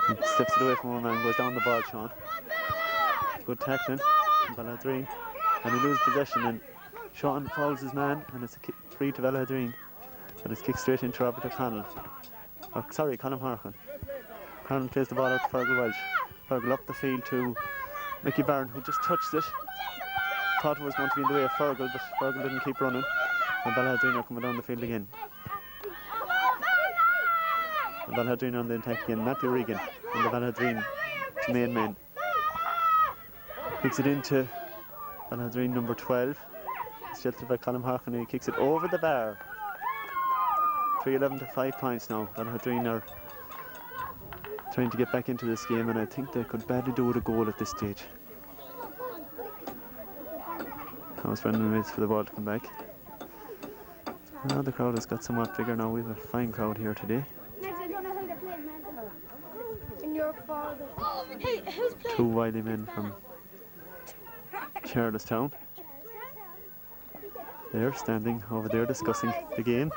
He steps it away from one man, goes down the ball, Sean. Good tackling from Ballaghadereen. And he loses possession, and Sean fouls his man, and it's a free to Ballaghadereen. And it's kicked straight into Robert O'Connell. Oh, sorry, Colin Harkin. Harkin plays the ball out to Fergal Welch. Fergal up the field to Mickey Byrne, who just touched it. Thought it was going to be in the way of Fergal, but Fergal didn't keep running. And Ballaghadereen are coming down the field again. And Ballaghadereen on the attack again. Matthew Regan and the Ballaghadereen main men. Kicks it into Ballaghadereen number 12. It's sheltered by Colin Harkin, and he kicks it over the bar. 3-11 to 5 points now. Ballaghadereen are trying to get back into this game, and I think they could badly do with a goal at this stage. Thomas Brennan waits for the ball to come back. Now the crowd has got somewhat bigger now. We have a fine crowd here today. I don't know who they're playing, man. And your father. Hey, who's playing? Two wily men from Charlestown. They're standing over there discussing the game.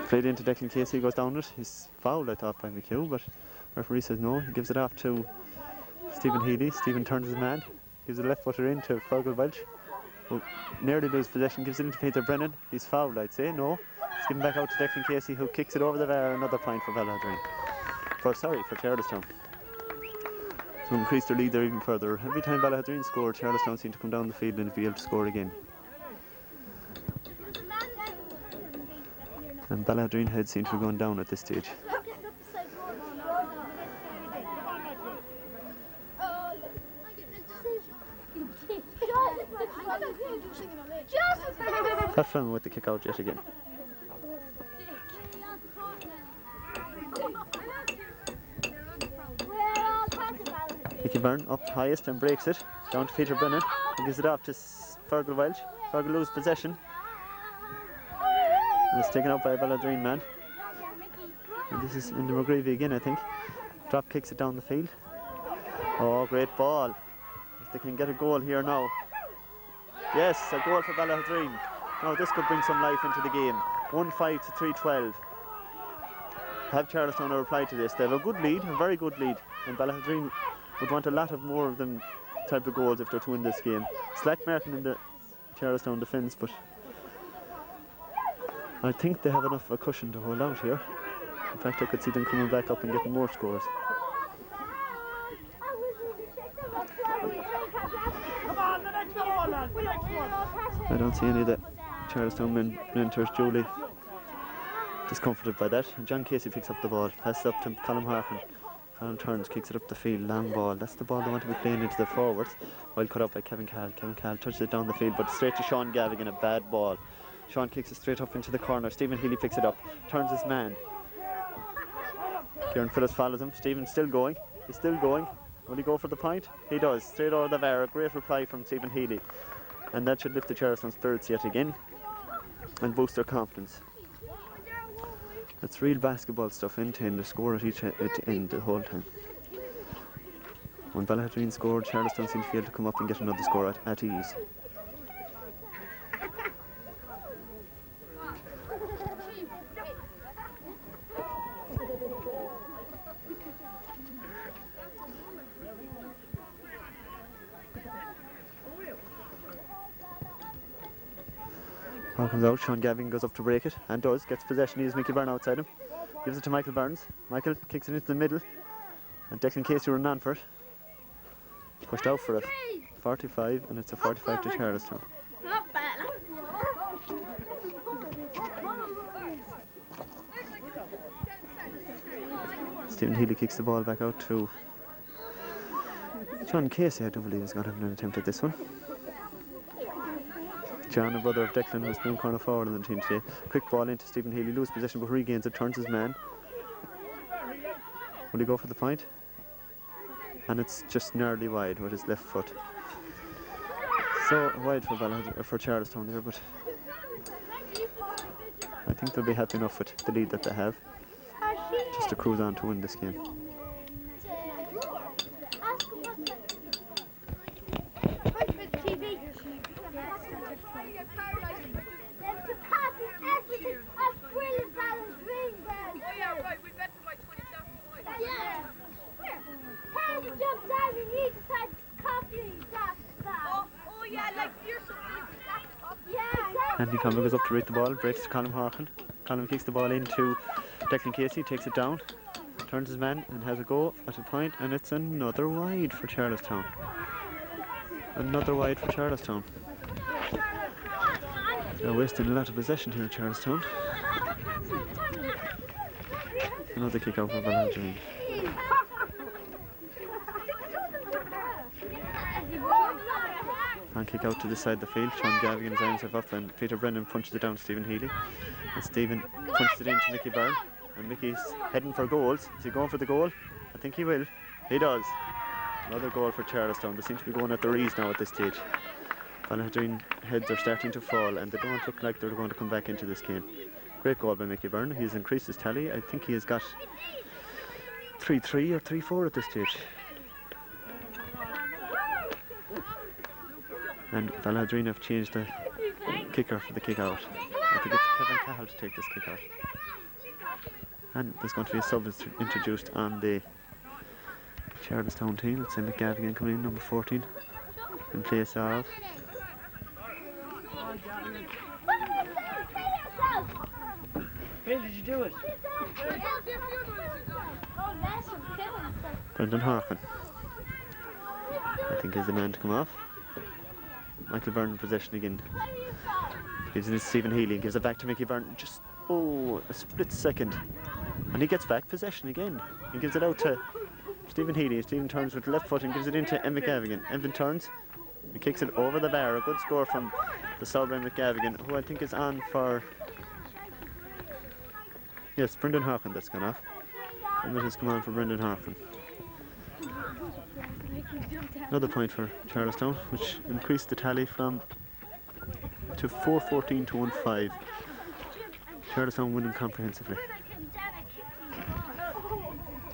Played into Declan Casey, goes down it. He's fouled, I thought, by McHugh, but referee says no. He gives it off to Stephen Healy. Stephen turns his man, gives a left footer in to Fergal Welch, who nearly loses possession, gives it into Peter Brennan. He's fouled, I'd say. No. It's given back out to Declan Casey, who kicks it over the bar. Another point for Ballaghadereen. For Charlestown. So increase their lead there even further. Every time Ballaghadereen scored, Charlestown seemed to come down the field and be able to score again. And Ballaghadereen heads seem to be going down at this stage. Pat Fleming with the kick out yet again. Mickey Byrne up highest and breaks it. Down to Peter Brennan. He gives it off to Fergal Welch. Fergal loses possession. And it's taken out by a Ballaghadereen man. And this is Indy McGreevy again, I think. Drop kicks it down the field. Oh, great ball. If they can get a goal here now. Yes, a goal for Ballaghadereen. Now this could bring some life into the game. 1-5 to 3-12. Have Charlestown a reply to this? They have a good lead, a very good lead. And Ballaghadereen would want a lot of more of them type of goals if they're to win this game. Slack marking in the Charlestown defence, but I think they have enough of a cushion to hold out here. In fact, I could see them coming back up and getting more scores. I don't see any of the Charlestown mentors, Julie, discomforted by that. And John Casey picks up the ball, passes up to Colin Harkin. Colin turns, kicks it up the field, long ball. That's the ball they want to be playing into the forwards. Well cut up by Kevin Cahill. Kevin Cahill touches it down the field, but straight to Sean Galligan, a bad ball. Sean kicks it straight up into the corner. Stephen Healy picks it up, turns his man. Kieran Phillips follows him. Stephen's still going. He's still going. Will he go for the point? He does. Straight over the bar. A great reply from Stephen Healy. And that should lift the Charlestown spirits yet again and boost their confidence. It's real basketball stuff, end to end. The score at each end the whole time. When Ballaghadereen scored, Charlestown seemed to be able to come up and get another score at ease. Ball comes out, Sean Gavin goes up to break it, and does, gets possession, he has Mickey Byrne outside him. Gives it to Michael Burns. Michael kicks it into the middle, and Declan Casey running on for it. Pushed out for it. 45, and it's a 45 to Charlestown. Stephen Healy kicks the ball back out to John Casey. I don't believe he's going to have an attempt at this one. John, a brother of Declan, who's playing corner forward on the team today. Quick ball into Stephen Healy, loses possession but regains it, turns his man. Will he go for the point? And it's just narrowly wide with his left foot. So wide for Charlestown there, but I think they'll be happy enough with the lead that they have, just to cruise on to win this game. Right, we better Anthony Conway goes up to rake the ball, breaks to Colm Harkin. Colm kicks the ball into Declan Casey, takes it down, turns his man and has a go at a point, and it's another wide for Charlestown. Another wide for Charlestown. They're wasting a lot of possession here in Charlestown. Another kick out for Ballaghadereen. And kick out to this side of the field. Sean Gavigan has himself up and Peter Brennan punches it down to Stephen Healy. And Stephen punches it into Mickey Byrne. And Mickey's heading for goals. Is he going for the goal? I think he will. He does. Another goal for Charlestown. They seem to be going at their ease now at this stage. Ballaghadereen heads are starting to fall and they don't look like they're going to come back into this game. Great goal by Mickey Byrne. He's increased his tally. I think he has got 3-3 or 3-4 at this stage. And Ballaghadereen have changed the kicker for the kick out. I think it's Kevin Cahill to take this kick out. And there's going to be a sub introduced on the Charlestown team. Let's say McGavigan coming in, number 14, in place of Bill, did you do it? Brendan Harkin. I think is the man to come off. Michael Byrne in possession again. Gives it to Stephen Healy, gives it back to Mickey Byrne. Just, a split second. And he gets back possession again. He gives it out to Stephen Healy. Stephen turns with the left foot and gives it into Em McGavigan. Evan turns and kicks it over the bar. A good score from the Sovereign McGavigan, who I think is on for... Yes, Brendan Harkin that's gone off. And it has come on for Brendan Harkin. Another point for Charlestown, which increased the tally from to 4-14 to 1-5. Charlestown winning comprehensively.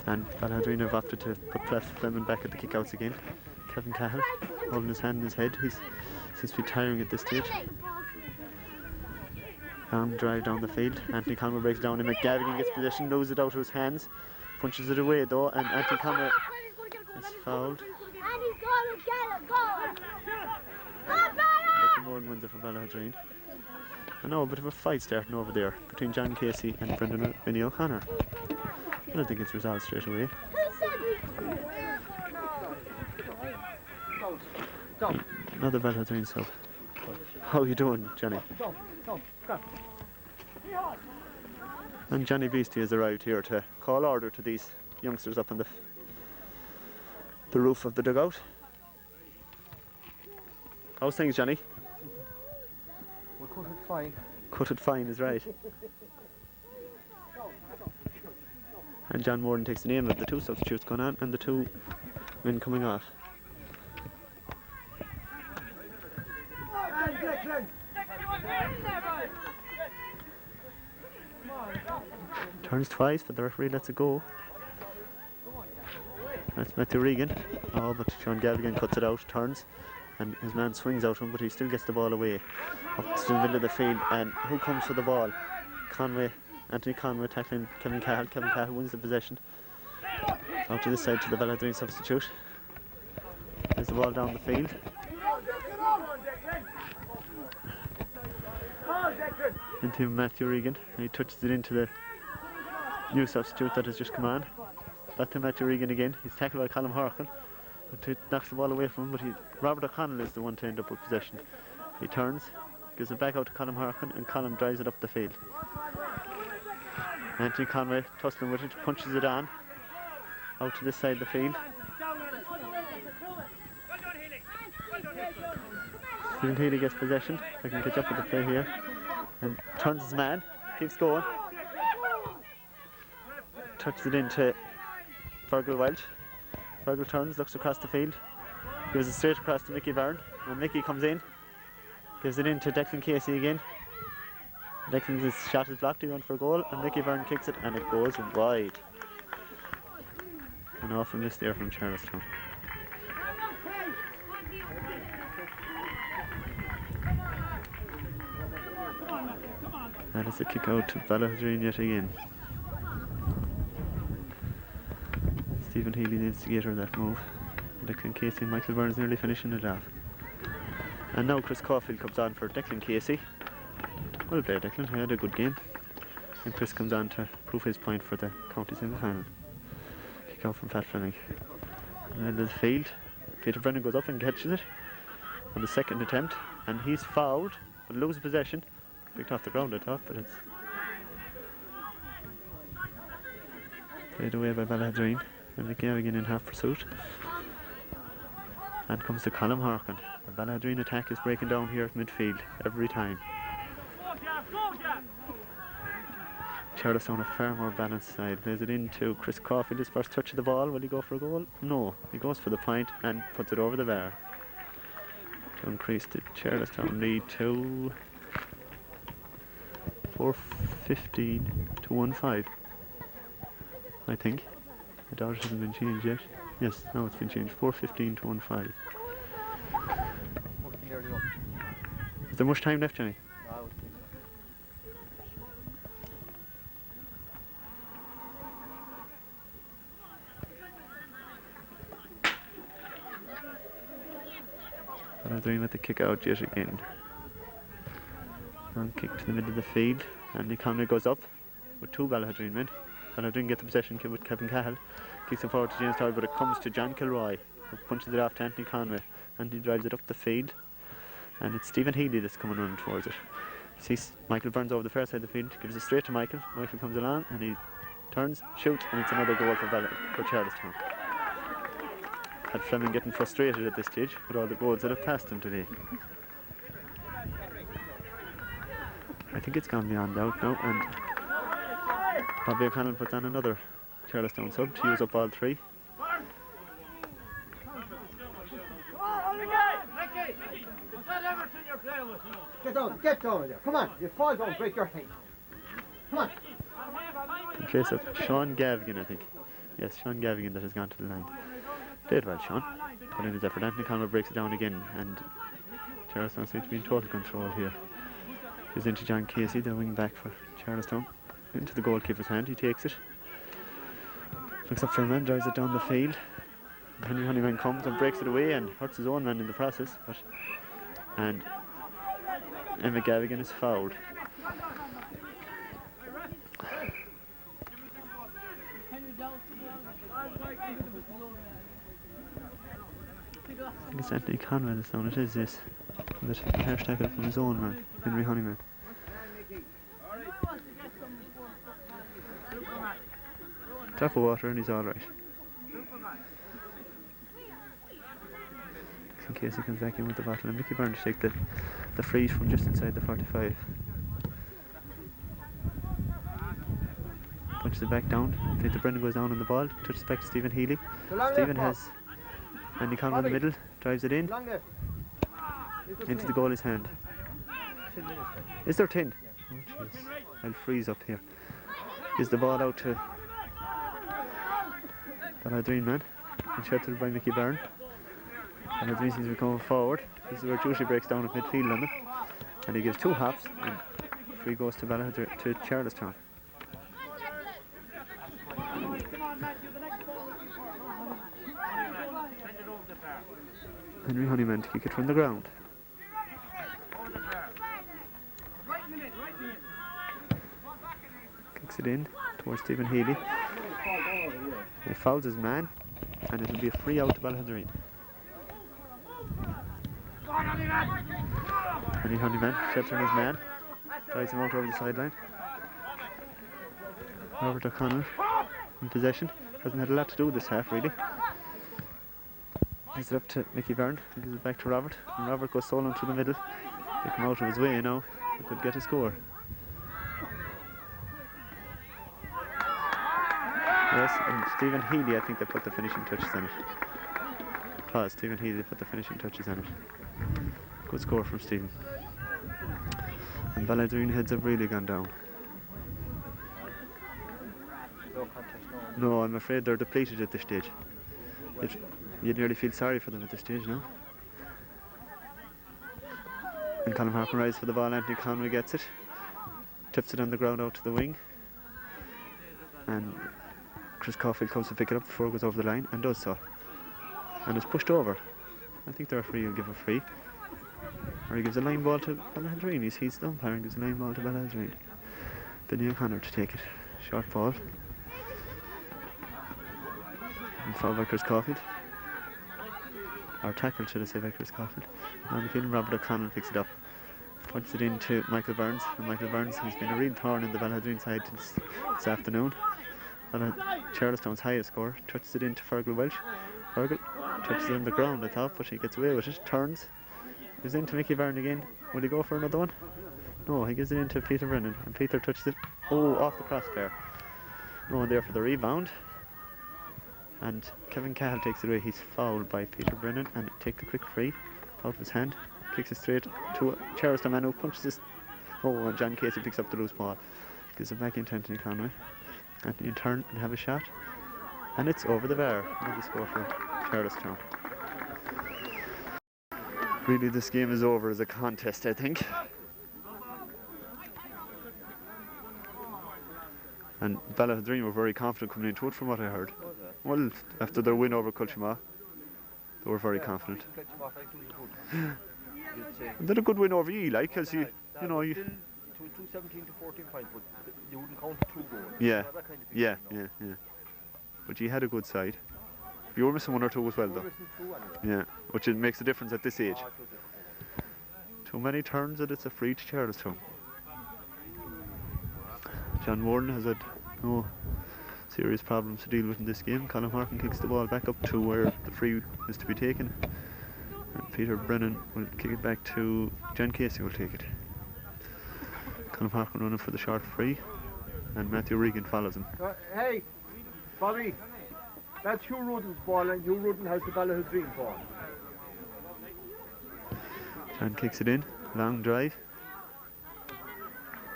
And Ballaghadereen have opted to put Clef Fleming back at the kickouts again. Kevin Cahill holding his hand in his head. He seems to be tiring at this stage. Long drive down the field. Anthony Conway breaks down and McGavigan gets possession, knows it out of his hands, punches it away though, and Anthony Conway is fouled. Morgan wins it for Ballaghadereen. I know a bit of a fight starting over there between John Casey and Brendan Vinny O'Connor. I don't think it's resolved straight away. Another Ballaghadereen sub. How are you doing, Johnny? And Johnny Beastie has arrived here to call order to these youngsters up on the roof of the dugout. How's things, Johnny? We cut it fine. Cut it fine is right. And John Warden takes the name of the two substitutes going on and the two men coming off. Turns twice, but the referee lets it go. That's Matthew Regan. Oh, but Sean Gavigan cuts it out, turns, and his man swings out him, but he still gets the ball away up to the middle of the field. And who comes for the ball? Conway, Anthony Conway tackling Kevin Cahill. Kevin Cahill wins the possession. Out to this side to the Ballaghadereen substitute. There's the ball down the field. Into Matthew Regan, and he touches it into the new substitute that has just come on. Back to Matthew Regan again. He's tackled by Colm Harkin, who knocks the ball away from him, but Robert O'Connell is the one to end up with possession. He turns, gives it back out to Colm Harkin, and Colm drives it up the field. Anthony Conway tussling with it, punches it on out to this side of the field. Stephen Healy gets possession. I can catch up with the play here. And turns his man, keeps going. Touches it into Fergal Welch. Fergal turns, looks across the field, gives it straight across to Mickey Byrne. When Mickey comes in, gives it into Declan Casey again. Declan's shot is blocked, he went for a goal, and Mickey Byrne kicks it and it goes wide. An awful miss there from Charlestown. And it's a kick out to Ballaghadereen yet again. Stephen Healy, the instigator of that move. Declan Casey and Michael Byrne is nearly finishing it off. And now Chris Caulfield comes on for Declan Casey. Well played, Declan. He had a good game. And Chris comes on to prove his point for the county semi-final. Kick out from Pat Fleming. In the middle of the field, Peter Brennan goes up and catches it on the second attempt, and he's fouled, but loses possession. Picked off the ground, I thought, but it's played away by Ballaghadereen. And McGavigan in half pursuit. And comes to Colm Harkin. The Ballaghadereen attack is breaking down here at midfield every time. Charlestown a far more balanced side. Plays it into Chris Caulfield. His first touch of the ball. Will he go for a goal? No. He goes for the point and puts it over the bar to increase the Charlestown lead to 4-15 to 1-5. I think. I doubt it hasn't been changed yet. Yes, now it's been changed. 4-15 to 1-5. Is there much time left, Johnny? Ballaghadereen with the kick out yet again. And kick to the middle of the field, and Conway goes up with two Ballaghadereen men. Ballaghadereen get the possession with Kevin Cahill, kicks it forward to James Todd, but it comes to John Kilroy, who punches it off to Anthony Conway, and he drives it up the field, and it's Stephen Healy that's coming running towards it. He sees Michael Burns over the far side of the field, gives it straight to Michael. Michael comes along and he turns, shoots, and it's another goal for Charlestown. Had Fleming getting frustrated at this stage with all the goals that have passed him today. I think it's gone beyond doubt now, and Bobby O'Connell puts on another Charlestown sub to use up all three. Get down there. Come on, you fall down, break your head. Come on. In place of Sean Gavigan, I think. Yes, Sean Gavigan that has gone to the line. Played well, Sean. Put in his effort. Anthony Conway breaks it down again, and Charlestown seems to be in total control here. He's into John Casey, the wing back for Charlestown. Into the goalkeeper's hand, he takes it. Looks up for a man, drives it down the field. Henry Honeyman comes and breaks it away and hurts his own man in the process. And Emma Gavigan is fouled. I think it's Anthony Conway that's down. It is, yes. That harsh tackle from his own man, Henry Honeyman. Tap of water and he's alright. In case he comes back in with the bottle, and Mickey Byrne to take the freeze from just inside the 45. Punches it back down. Peter Brennan goes down on the ball, touches back to Stephen Healy. Stephen has Andy Conway in the middle, drives it in into the goalie's hand. Is there 10? Oh jeez, I'll freeze up here. Is the ball out to Ballaghadereen man, intercepted by Mickey Byrne. Ballaghadereen seems to be coming forward. This is where Juicy breaks down at midfield on them, and he gives two hops, and free goes to to Charlestown. Henry Honeyman to kick it from the ground. Kicks it in towards Stephen Healy. He fouls his man, and it'll be a free out to Ballaghadereen. Henry Honeyman sheltering his man, drives him out over the sideline. Robert O'Connell in possession. Hasn't had a lot to do this half really. Gives it up to Mickey Byrne, gives it back to Robert, and Robert goes solo through the middle. They come out of his way now, he could get a score. Yes, and Stephen Healy, I think they put the finishing touches on it. It was Stephen Healy put the finishing touches on it. Good score from Stephen. And Ballaghadereen heads have really gone down. No, I'm afraid they're depleted at this stage. You'd nearly feel sorry for them at this stage now. And Colm Harkin rises for the ball. Anthony Conway gets it, tips it on the ground out to the wing, and Chris Caulfield comes to pick it up before it goes over the line, and does so. And it's pushed over. I think the referee will give a free. Or he gives a line ball to Ballaghadereen. He's the umpire and gives a line ball to Ballaghadereen. Benny O'Connor to take it. Short ball. And foul by Chris Caulfield. Or tackle, should I say, by Chris Caulfield. On the field, Robert O'Connell picks it up. Puts it into Michael Burns. And Michael Burns has been a real thorn in the Ballaghadereen side this afternoon. Charlestown's highest score. Touches it into Fergal Welsh. Fergal touches it on the ground, I thought, but he gets away with it. Turns. Goes into Mickey Byrne again. Will he go for another one? No, he gives it into Peter Brennan. And Peter touches it. Oh, off the crossbar. No one there for the rebound. And Kevin Cahill takes it away. He's fouled by Peter Brennan and take the quick free out of his hand. Kicks it straight to a Charlestown man who punches this. Oh, and John Casey picks up the loose ball. Gives it back into Anthony Conway. Anthony turn and have a shot. And it's over the bar. Another score for Charlestown. Really, this game is over as a contest, I think. And Ballaghadereen were very confident coming into it, from what I heard. Well, after their win over Culchima, they were very confident. And then a good win over Ely, because you know, you. It was 217 to 14 points, but you wouldn't count 2 goals. Yeah, yeah. But you had a good side. You were missing 1 or 2 as well, though. Yeah, which makes a difference at this age. Too many turns and it's a free to Charlestown. John Warren has had no serious problems to deal with in this game. Colin Harkin kicks the ball back up to where the free is to be taken. And Peter Brennan will kick it back to John Casey will take it. Colin Harkin running for the short free. And Matthew Regan follows him. Hey, Bobby, that's Hugh Rudden's ball and Hugh Rudden has the Ballaghadereen ball. John kicks it in, long drive.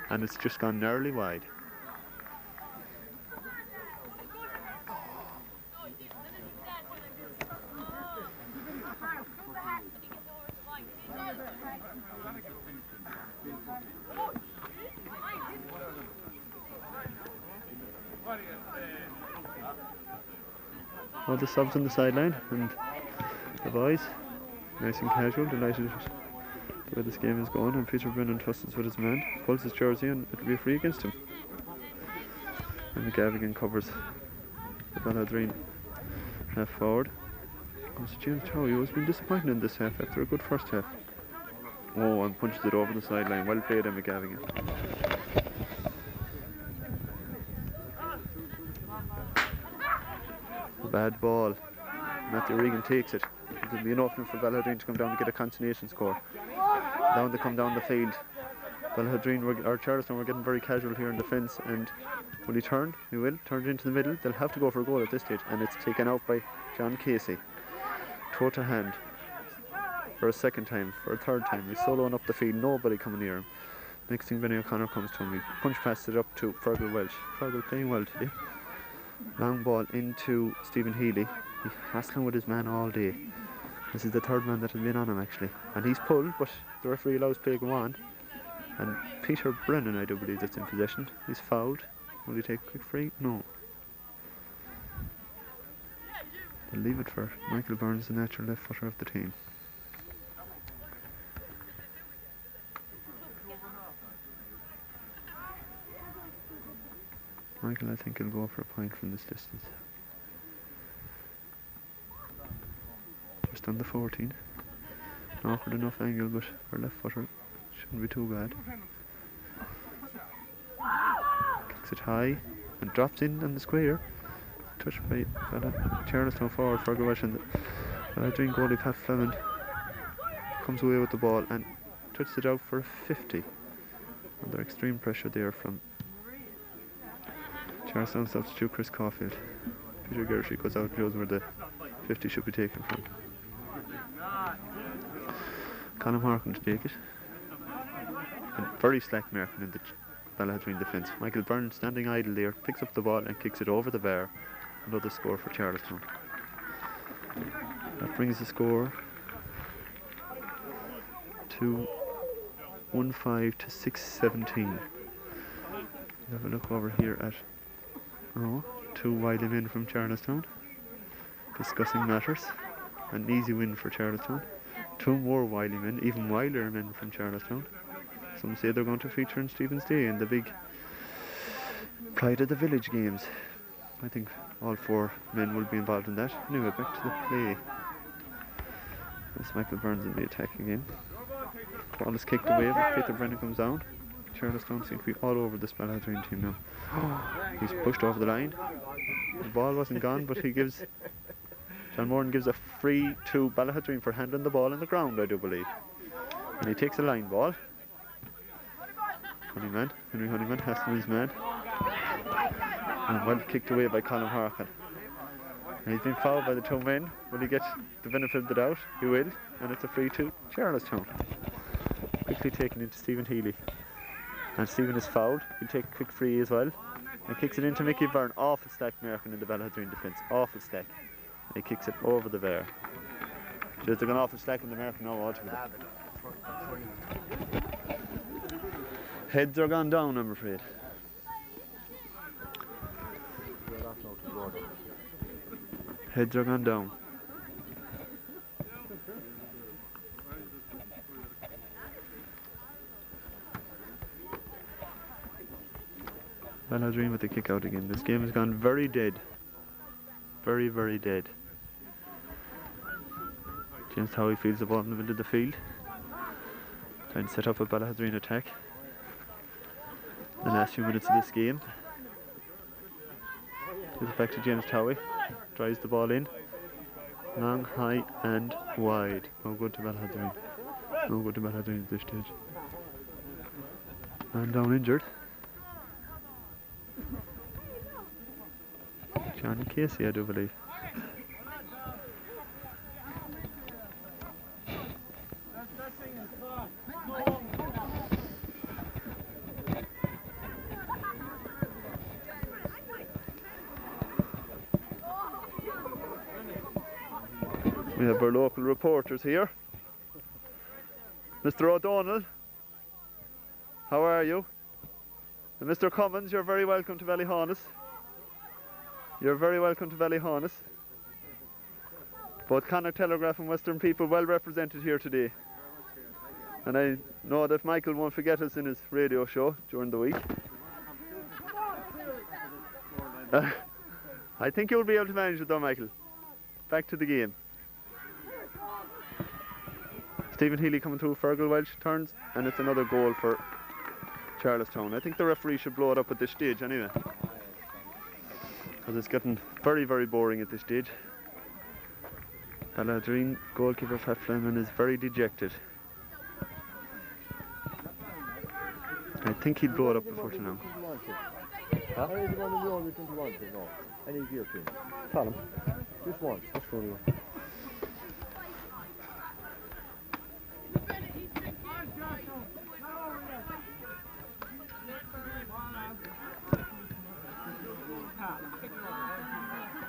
And it's just gone narrowly wide. All the subs on the sideline and the boys, nice and casual, delighted the way this game is going, and Peter Brennan tussles with his man, pulls his jersey and it'll be a free against him. And McGavigan covers the Ballaghadereen half forward. Comes to James Chow, he has been disappointing in this half after a good first half. Oh, and punches it over the sideline, well played in McGavigan. A bad ball. Matthew Regan takes it. It'll be an opening for Ballaghadereen to come down to get a consolation score. Down they come down the field. Ballaghadereen or Charlestown were getting very casual here in defence, and will he turn? He will. Turn it into the middle. They'll have to go for a goal at this stage, and it's taken out by John Casey. Toe to hand. For a second time, for a third time. He's soloing up the field, nobody coming near him. Next thing Benny O'Connor comes to him, he punch passes it up to Fergal Welsh. Fergal playing well today. Long ball into Stephen Healy. He's hassling with his man all day. This is the third man that has been on him actually. And he's pulled, but the referee allows play go on. And Peter Brennan, I do believe, that's in possession. He's fouled. Will he take a quick free? No. They'll leave it for Michael Burns, the natural left footer of the team. Michael, I think, will go for a point from this distance. Just on the 14. An awkward enough angle, but for left footer, shouldn't be too bad. Kicks it high and drops in on the square. Touched by Charlestown forward, Fergal Welsh, and the doing goalie Pat Fleming comes away with the ball and touches it out for a 50. Under extreme pressure there from Charlestown substitute Chris Caulfield. Peter Gershie goes out and shows where the 50 should be taken from. Colin Harkin to take it. And very slack marking in the Ballaghadereen defence. Michael Byrne standing idle there, picks up the ball and kicks it over the bar. Another score for Charlestown. That brings the score to 1-5 to 6-17. Have a look over here at two wily men from Charlestown discussing matters. An easy win for Charlestown. two more wily men, even wilder men from Charlestown. Some say they're going to feature in Stephen's Day in the big Pride of the Village games. I think all four men will be involved in that. Anyway, back to the play. It's Michael Burns in the attack again. Ball is kicked away, but Peter Brennan comes down. Charlestown seem to be all over this Ballaghadereen team now. Oh, he's pushed over the line. The ball wasn't gone, but John Moran gives a free to Ballaghadereen for handling the ball on the ground, I do believe. And he takes a line ball. Henry Honeyman has to be his man. And well kicked away by Colin Harkin. And he's been fouled by the two men. Will he get the benefit of the doubt? He will. And it's a free to Charlestown. Quickly taken into Stephen Healy. And Stephen is fouled. He'll take a quick free as well. And kicks it into Mickey Byrne. Awful stack American in the Ballaghadereen defence. Awful stack. And he kicks it over the bar. There's an awful stack in the American now altogether. Heads are gone down, I'm afraid. Heads are gone down. Ballaghadereen with the kick out again. This game has gone very dead. Very, very dead. James Towie feels the ball in the middle of the field. Trying to set up a Ballaghadereen attack. The last few minutes of this game. Gives it back to James Towie. Drives the ball in. Long, high and wide. No good to Ballaghadereen. No good to Ballaghadereen at this stage. Man down injured. Johnny Casey, I do believe. We have our local reporters here. Mr. O'Donnell, how are you? And Mr. Cummins, you're very welcome to Ballyhaunis. You're very welcome to Ballyhaunis. Both Connacht Telegraph and Western people well represented here today. And I know that Michael won't forget us in his radio show during the week. I think you'll be able to manage it though, Michael. Back to the game. Stephen Healy coming through, Fergal Welsh turns, and it's another goal for Charlestown. I think the referee should blow it up at this stage anyway, because it's getting very, very boring at this stage. Ballaghadereen goalkeeper Pat Fleming is very dejected. I think he'd blow it up before too long. Huh? Any gear change? Tell him. Just one. Just one.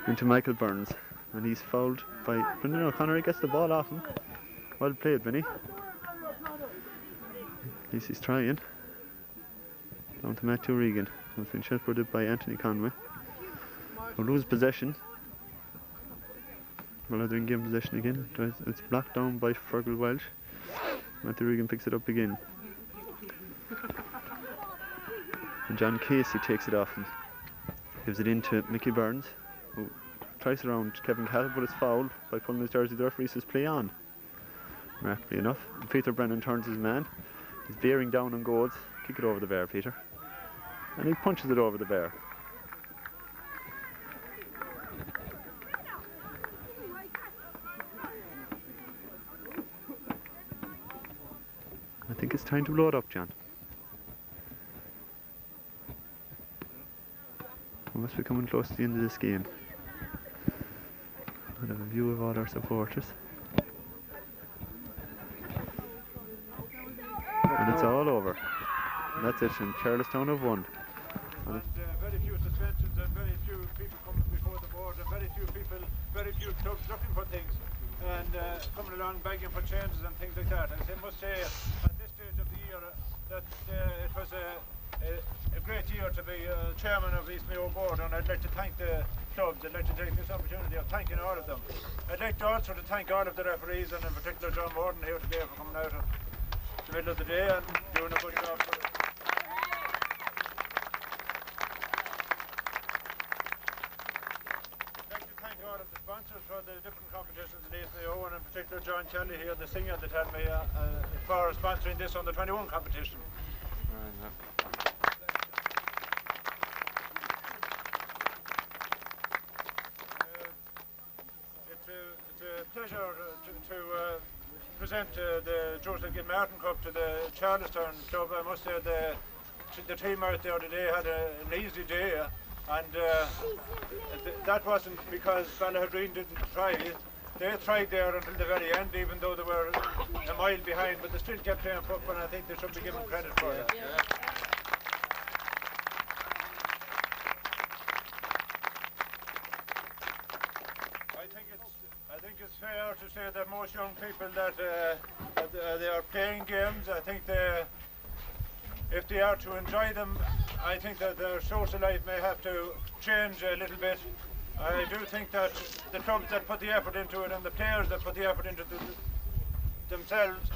Into Michael Burns, and he's fouled by Brendan O'Connor. He gets the ball off him. Well played, Vinny. At least he's trying. Down to Matthew Regan, who's been shepherded by Anthony Conway. We'll lose possession. Ballaghadereen game possession again. It's blocked down by Fergal Welsh. Matthew Regan picks it up again. And John Casey takes it off and gives it into Mickey Burns, who tries around Kevin Cahill, but it's fouled by pulling his jersey. The referee says play on. Remarkably enough. And Peter Brennan turns his man. He's bearing down on goals. Kick it over the bar, Peter. And he punches it over the bar. I think it's time to blow it up, John. We must be coming close to the end of this game. We'll have a view of all our supporters. And it's all over. And that's it, and Charlestown have won. And very few suspensions and very few people coming before the board and very few clubs looking for things and coming along begging for changes and things like that. And I must say at this stage of the year that it was a great year to be chairman of East Mayo board, and I'd like to thank the clubs. I'd like to take this opportunity of thanking all of them. I'd like to also to thank all of the referees, and in particular John Morton here today for coming out of the middle of the day and doing a good job for us. I'd like to thank all of the sponsors for the different competitions in East Mayo, and in particular John Kelly here, the singer that had me for sponsoring this under 21 competition. It's a pleasure to present the Joseph Gilmartin Cup to the Charlestown club. I must say the team out there today had an easy day, and that wasn't because Ballaghadereen didn't try. They tried there until the very end, even though they were a mile behind, but they still kept playing football, and I think they should be given credit for it. I think it's fair to say that most young people that they are playing games, I think if they are to enjoy them, I think that their social life may have to change a little bit. I do think that the clubs that put the effort into it and the players that put the effort into themselves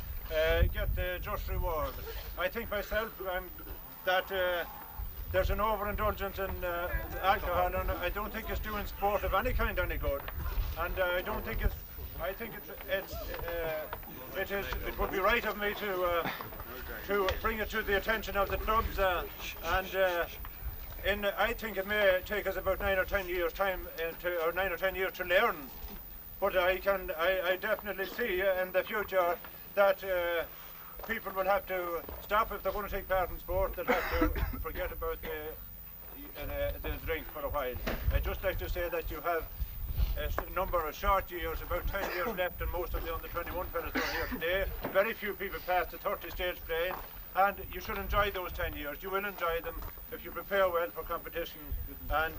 get the just reward. I think myself that there's an overindulgence in alcohol, and I don't think it's doing sport of any kind any good. And I don't think it's. I think it would be right of me to bring it to the attention of the clubs, I think it may take us about 9 or 10 years time or 9 or 10 years to learn, but I definitely see in the future that people will have to stop if they're going to take part in sport. They'll have to forget about the drink for a while. I'd just like to say that you have a number of short years, about 10 years left, and most of the under 21 fellas are here today. Very few people past the 30 stage playing, and you should enjoy those 10 years. You will enjoy them if you prepare well for competition and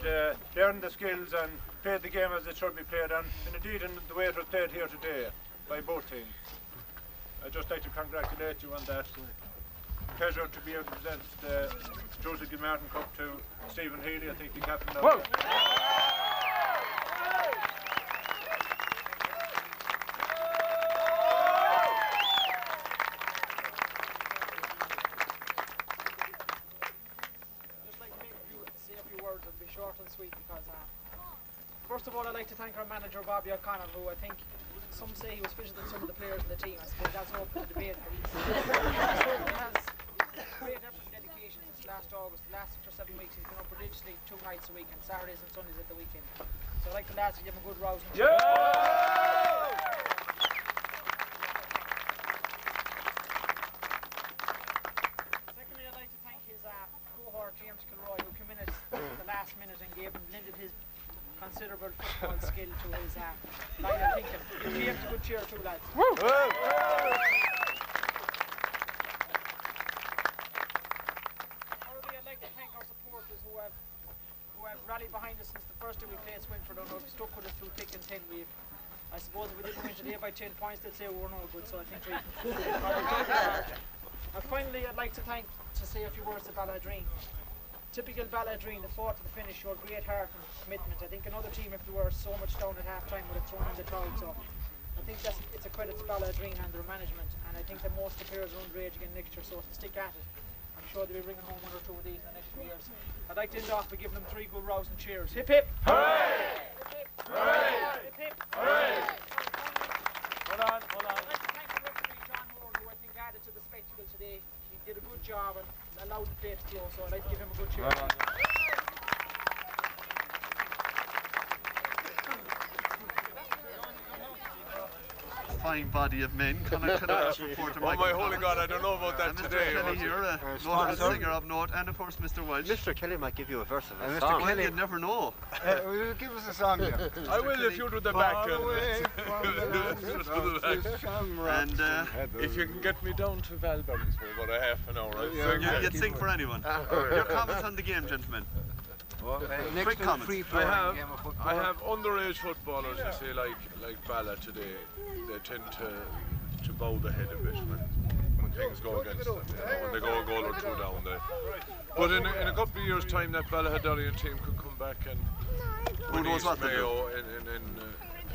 learn the skills and play the game as it should be played, and indeed in the way it was played here today by both teams. I'd just like to congratulate you on that. Pleasure to be able to present the Joseph Gilmartin Cup to Stephen Healy, I think the captain of it. And sweet because first of all I'd like to thank our manager Bobby O'Connor, who I think some say he was fitter than some of the players in the team. I suppose that's open to debate, but he has great effort and dedication since last August. The last 6 or 7 weeks he's been up religiously 2 nights a week, and Saturdays and Sundays at the weekend. So I'd like the lads to give him a good rouse. Secondly, I'd like to thank his cohort James Kilroy, who came in at the last minute and lended his considerable football skill to his line of thinking. Give James a good cheer too, lads. Thirdly, I'd like to thank our supporters who have rallied behind us since the first day we played Swinford, and have stuck with us through thick and thin. I suppose if we didn't win today by 10 points, they'd say we were no good, so I think we and finally, I'd like to say a few words to Ballaghadereen. Typical Ballaghadereen, they fought to the finish, showed great heart and commitment. I think another team, if they were so much down at half time, would have thrown in the towel. So I think it's a credit to Ballaghadereen and their management, and I think that most of the players are underage again next year, so to stick at it. I'm sure they'll be bringing home 1 or 2 of these in the next few years. I'd like to end off by giving them 3 good rousing cheers. Hip hip! Hooray! Hip hip! Hooray! Hip hip! Hooray! Hold on. I'd like to thank the referee John Moore, who I think added to the spectacle today. He did a good job and allowed the play to flow, so I'd like to give him a good cheer. Fine body of men. Can I report to oh my holy God, I don't know about that today. Mr. Kelly here, notable singer of note, and of course Mr. Welch. Mr. Kelly might give you a verse of a Mr. song. Kelly, you'd never know. Will you give us a song then? I will if you do the back. And if you can get me down to Valborgs for about a half an hour, I'd you'd sing for anyone. Your comments on the game, gentlemen. Quick comments. I have underage footballers, you see, like Balla today. They tend to bow the head a bit when things go against them, when they go a goal or 2 down there. But in a couple of years' time, that Ballaghadereen team could come back and who knows what they'll do. Mayo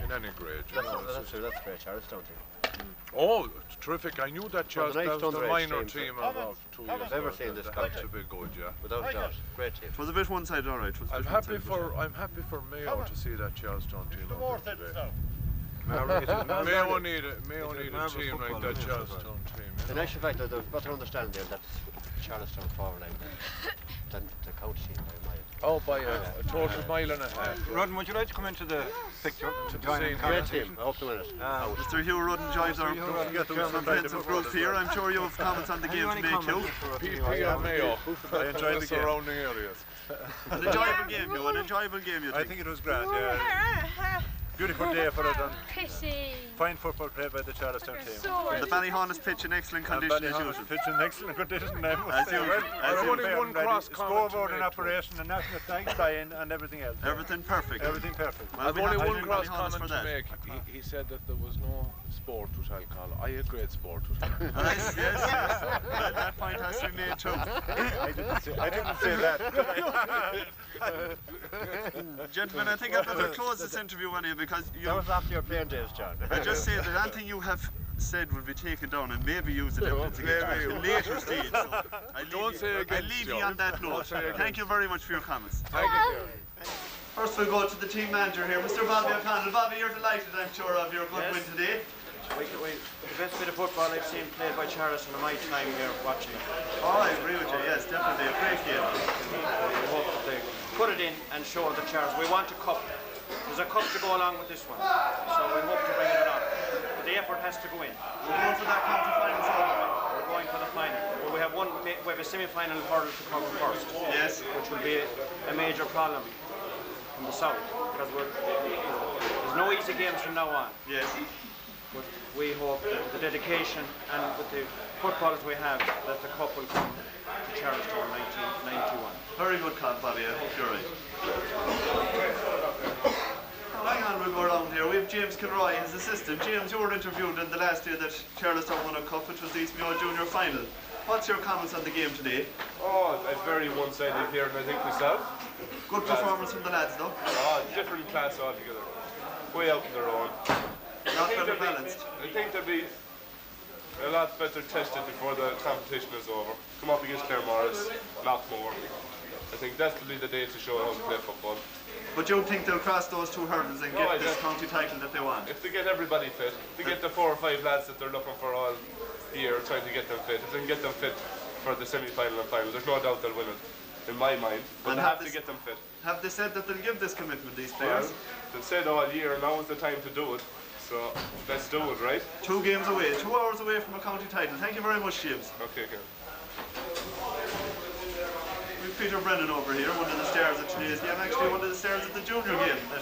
in any grade. You know, That's a great Charlestown team. Oh, terrific. I knew that Well, Charlestown was the underage minor team, team of 2 years I've never ago. seen this They country. had to be good, yeah. Without a doubt. Great team. It was a bit one-sided, all right. I'm happy for Mayo to see that Charlestown team out there today. Mayo need a team like that Charlestown team. In actual fact, there's a better understanding there that Charlestown forward line than the county team by Mayo. Oh, by a total mile and a half. Rodden, would you like to come into the picture? To join in the Great team. I hope to win it. Mr. Hugh Rudden joins our comprehensive group here. I'm sure you have comments on the game to make, Hugh. PP and Mayo. I enjoyed the surrounding areas. An enjoyable game, Hugh. An enjoyable game, you think? I think it was grand, yeah. Beautiful day for it, and Pity. fine football played by the Charlestown team. The Ballyhonest pitch in excellent condition as usual. Pitch in excellent condition, I must As say. usual. There's only one cross comment to Scoreboard in make. operation, the national flag flying, and everything else. Everything perfect. Everything perfect. Well, I've we only have to one thank cross Ballyhonest comment for to that. make. He said that there was no sport with alcohol. I a great sport with alcohol. Yes. That point has to be made too. I didn't say that. Gentlemen, I think I'd better close this interview on you because That was after your playing days, John. I just say that anything you have said will be taken down and maybe used as evidence against you at a later stage. So I leave you on that note. Thank you very much for your comments. Thank you. First we'll go to the team manager here, Mr. Bobby O'Connell. Bobby, you're delighted, I'm sure, of your good win today. The best bit of football I've seen played by Charlestown in my time here watching. Oh, I agree with you, yes, definitely a great game. We hope that they put it in and show the Charles. We want a cup. There's a cup to go along with this one. So we hope to bring it along. But the effort has to go in. We're going for that county final, so We're going for the final. Well, we have a semi-final hurdle to cover first. yes. Which will be a major problem from the south. Because there's no easy games from now on. Yes. But we hope that the dedication and with the footballers we have, that the cup will come to Charlestown 1991. Very good call, Bobby, I hope you're right. Hang on, we'll go around here. We have James Kilroy, his assistant. James, you were interviewed in the last year that Charlestown won a cup, which was the East Mayo Junior final. What's your comments on the game today? Oh, it's very one-sided here, and I think myself. Good performance from the lads, though. Different class altogether. Way out on their own. Not better balanced. I think they'll be a lot better tested before the competition is over. Come up against Clare Morris, a lot more. I think that will be the day to show how to play football. But you think they'll cross those two hurdles and get this county title that they want? If they get everybody fit, if they get the 4 or 5 lads that they're looking for all year, trying to get them fit, if they can get them fit for the semi-final and final, there's no doubt they'll win it, in my mind. But they have to get them fit. Have they said that they'll give this commitment, these players? Well, they've said all year, now is the time to do it. So let's do it, right? 2 games away, 2 hours away from a county title. Thank you very much, James. Okay, good. We've Peter Brennan over here, one of the stars at today's game, actually one of the stars at the junior game that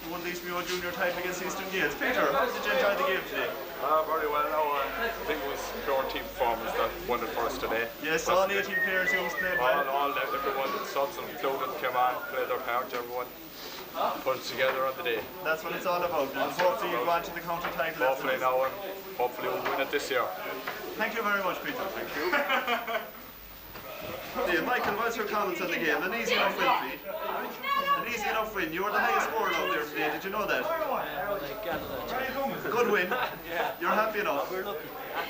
won the East Mayo Junior title against Eastern Gales. Peter, how did you enjoy the game today? Very well now. I think it was pure team performance that won it for us today. Yes, all 18 players who played well. Everyone, subs included, came on, played their part, everyone put it together on the day. That's what it's all about, and hopefully you go on to the county title. Hopefully now, and hopefully we'll win it this year. Thank you very much, Peter. Thank you. Michael, what's your comments on the game? An easy enough win, Pete. An easy enough win. You were the highest scorer out there today. Did you know that? Good win. You're happy enough.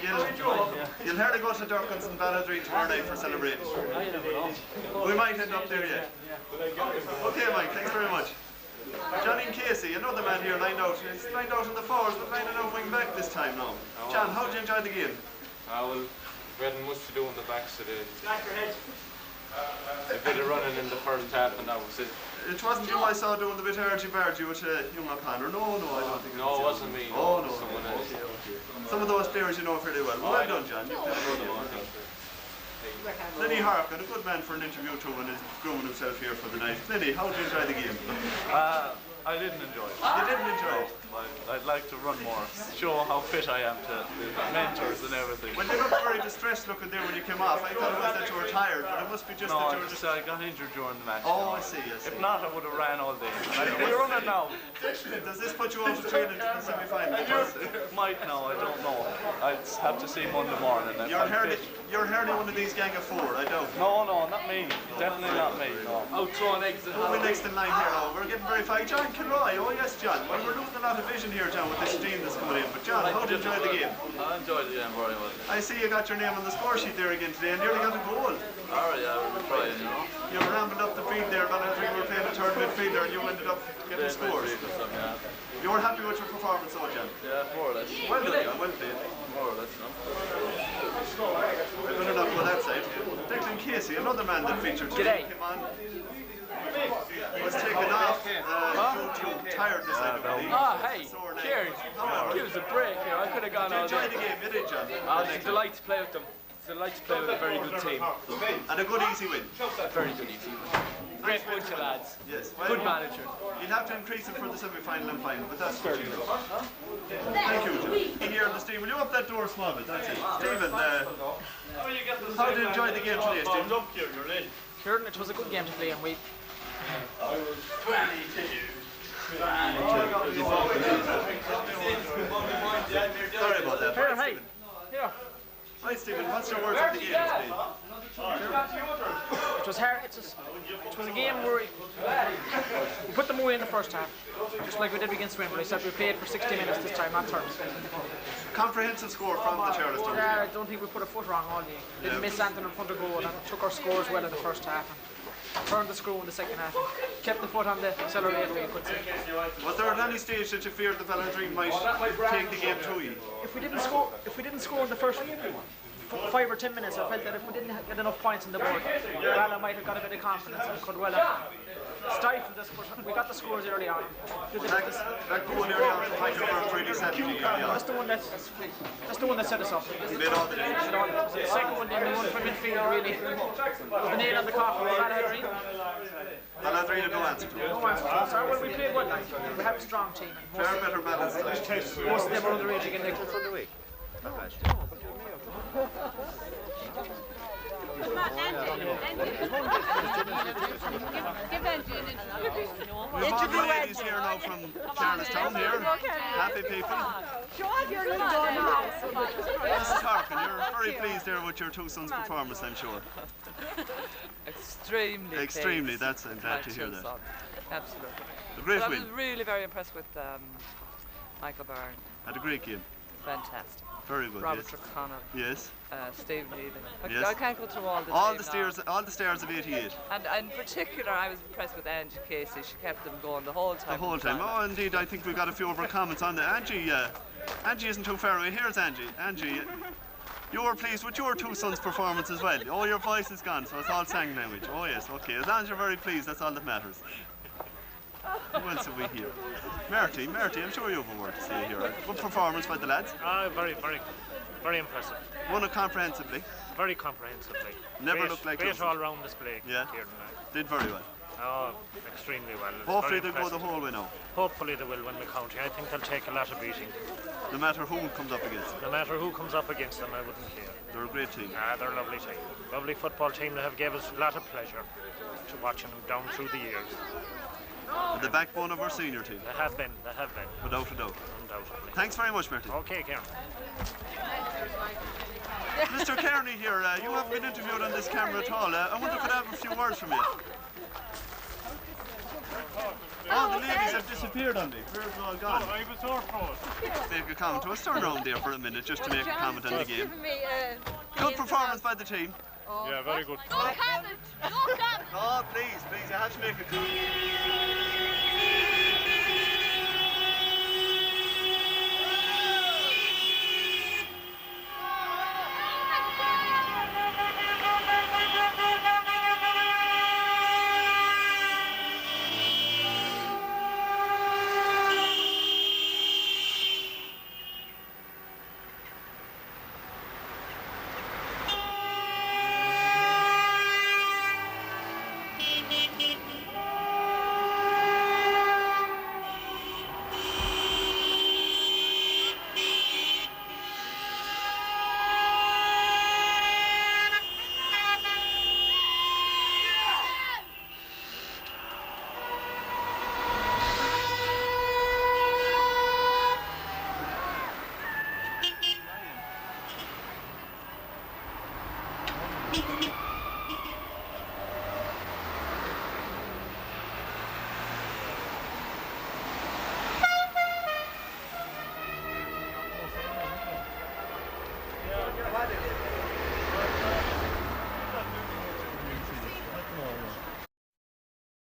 You'll hardly go to Durkins and Ballaghadereen tomorrow night for celebration. We might end up there yet. Okay, Mike. Thanks very much. Johnny Casey, another man here lined out. He's lined out in the forwards, but lining out wing back this time now. John, how did you enjoy the game? Well, we had much to do in the backs today. A bit of running in the first half, and that was it. It wasn't you I saw doing the bit argy-bargy with young O'Connor. No, I don't think it was. No, it wasn't me. Oh, no. Someone else. Some of those players you know fairly well. Well done, John. Lenny Harkin, a good man for an interview too, and is grooming himself here for the night. Lenny, how did you enjoy the game? I didn't enjoy it. You didn't enjoy it? I'd like to run more, show how fit I am to the mentors and everything. Well, you looked very distressed looking there when you came off. I thought it was that you were tired, but it must be just that you were just... I got injured during the match. Oh, I see. If not, I would have ran all day. We're running now. Does this put you out of training to the semi-final? Might now, I don't know. I'd have to see Monday morning. You're hardly one of these gang of four, I don't. No, not me. Definitely not me, no. Out throwing eggs in We're next in line here now. We're getting very fine. John Kilroy, oh yes, John. Well, we're losing a lot of vision here, John, with this steam that's coming in. But John, how did you enjoy the game? I enjoyed the game very much. I see you got your name on the score sheet there again today and nearly got a goal. Alright, yeah, we were trying, you know. You rambled up the field there, Ballaghadereen were playing a third midfielder and you ended up getting scores. You were happy with your performance, though, John? Yeah, more or less. Well done, John, well played. More or less, no. I better not go that side. Declan Casey, another man that featured today, came on. Was taken off due to tiredness, I believe. Hey, Kieran, give us a break here. I could have gone all day. Did you enjoy the game, you did, John? It's a delight to play with them. It's a delight to play with a very good team. And a good easy win. Very good easy win. Great bunch of lads. Yes. Well, good manager. You'll have to increase it for the semi-final and final, but that's fair enough. Thank you, John. Here on the Stephen, will you up that door a small bit? That's it. Stephen, how did you enjoy the game today, Stephen? Kieran, it was a good game to play and we... Sorry about that. Here, hey. Here. Right, Stephen, what's your words on the game it's been? It was hard. It was a game where we put them away in the first half, just like we did against Wembley. Except we played for 60 minutes this time, not 30. Comprehensive score from the Charlestown. Yeah, I don't think we put a foot wrong all day. Didn't miss anything in front of goal and took our scores well in the first half. And turned the screw in the second half. Kept the foot on the accelerator, you could say. Was there at any stage that you feared the Ballaghadereen might take the game to you? If we didn't score in the first 5 or 10 minutes, I felt that if we didn't get enough points on the board, Balla might have got a bit of confidence and could well have stifled us, but we got the scores early on. That goal early on from Michael Burns really set me. That's the one that set us up. It made all the difference. The second one, then the one from midfield really was the nail on the coffin. Ballaghadereen. Ballaghadereen had no answer to it. No answer to it. So, well, we played well. We have a strong team. Far better balanced. Most of them are underage again. From the week. We've all the ladies here now from Charlestown here. Happy people. Mrs. Harkin, you're very pleased there with your two sons' performance, I'm sure. Extremely. Extremely, I'm glad to hear that. Absolutely. A great I win. was really very impressed with Michael Byrne. Had a great game. Fantastic. Very good. Robert yes. O'Connell. Yes. Steve Neely. Yes. I can't go through all the stars of 88. And in particular, I was impressed with Angie Casey. She kept them going the whole time. The whole time. Oh, indeed. I think we got a few of our comments on that. Angie isn't too far away. Here's Angie. Angie, you were pleased with your two sons' performance as well. Oh, your voice is gone, so it's all sang language. Oh yes, okay. As long as you're very pleased, that's all that matters. Who else have we here? Marty, I'm sure you have a word to say here. Good performance by the lads. Very impressive. Won it comprehensively. Very comprehensively. Never looked like great all-round display. Yeah. Did very well. Oh, extremely well. Hopefully they'll go the whole way now. Hopefully they will win the county. I think they'll take a lot of beating. No matter who comes up against them. No matter who comes up against them, I wouldn't care. They're a great team. They're a lovely team. Lovely football team that have gave us a lot of pleasure to watching them down through the years. The backbone of our senior team. They have been. Without a doubt. Undoubtedly. Thanks very much, Marty. Okay, Kieran. Mr. Kearney here, you haven't been interviewed on this camera at all. I wonder if I could have a few words from you. Oh, the ladies have disappeared on me. Where's it all gone? I was our fault. Make a comment to us. Turn around there for a minute just to make a comment on the game. Good performance by the team. Yeah, very good. Go Cavan! Go Cavan! Oh, please, I have to make a comment.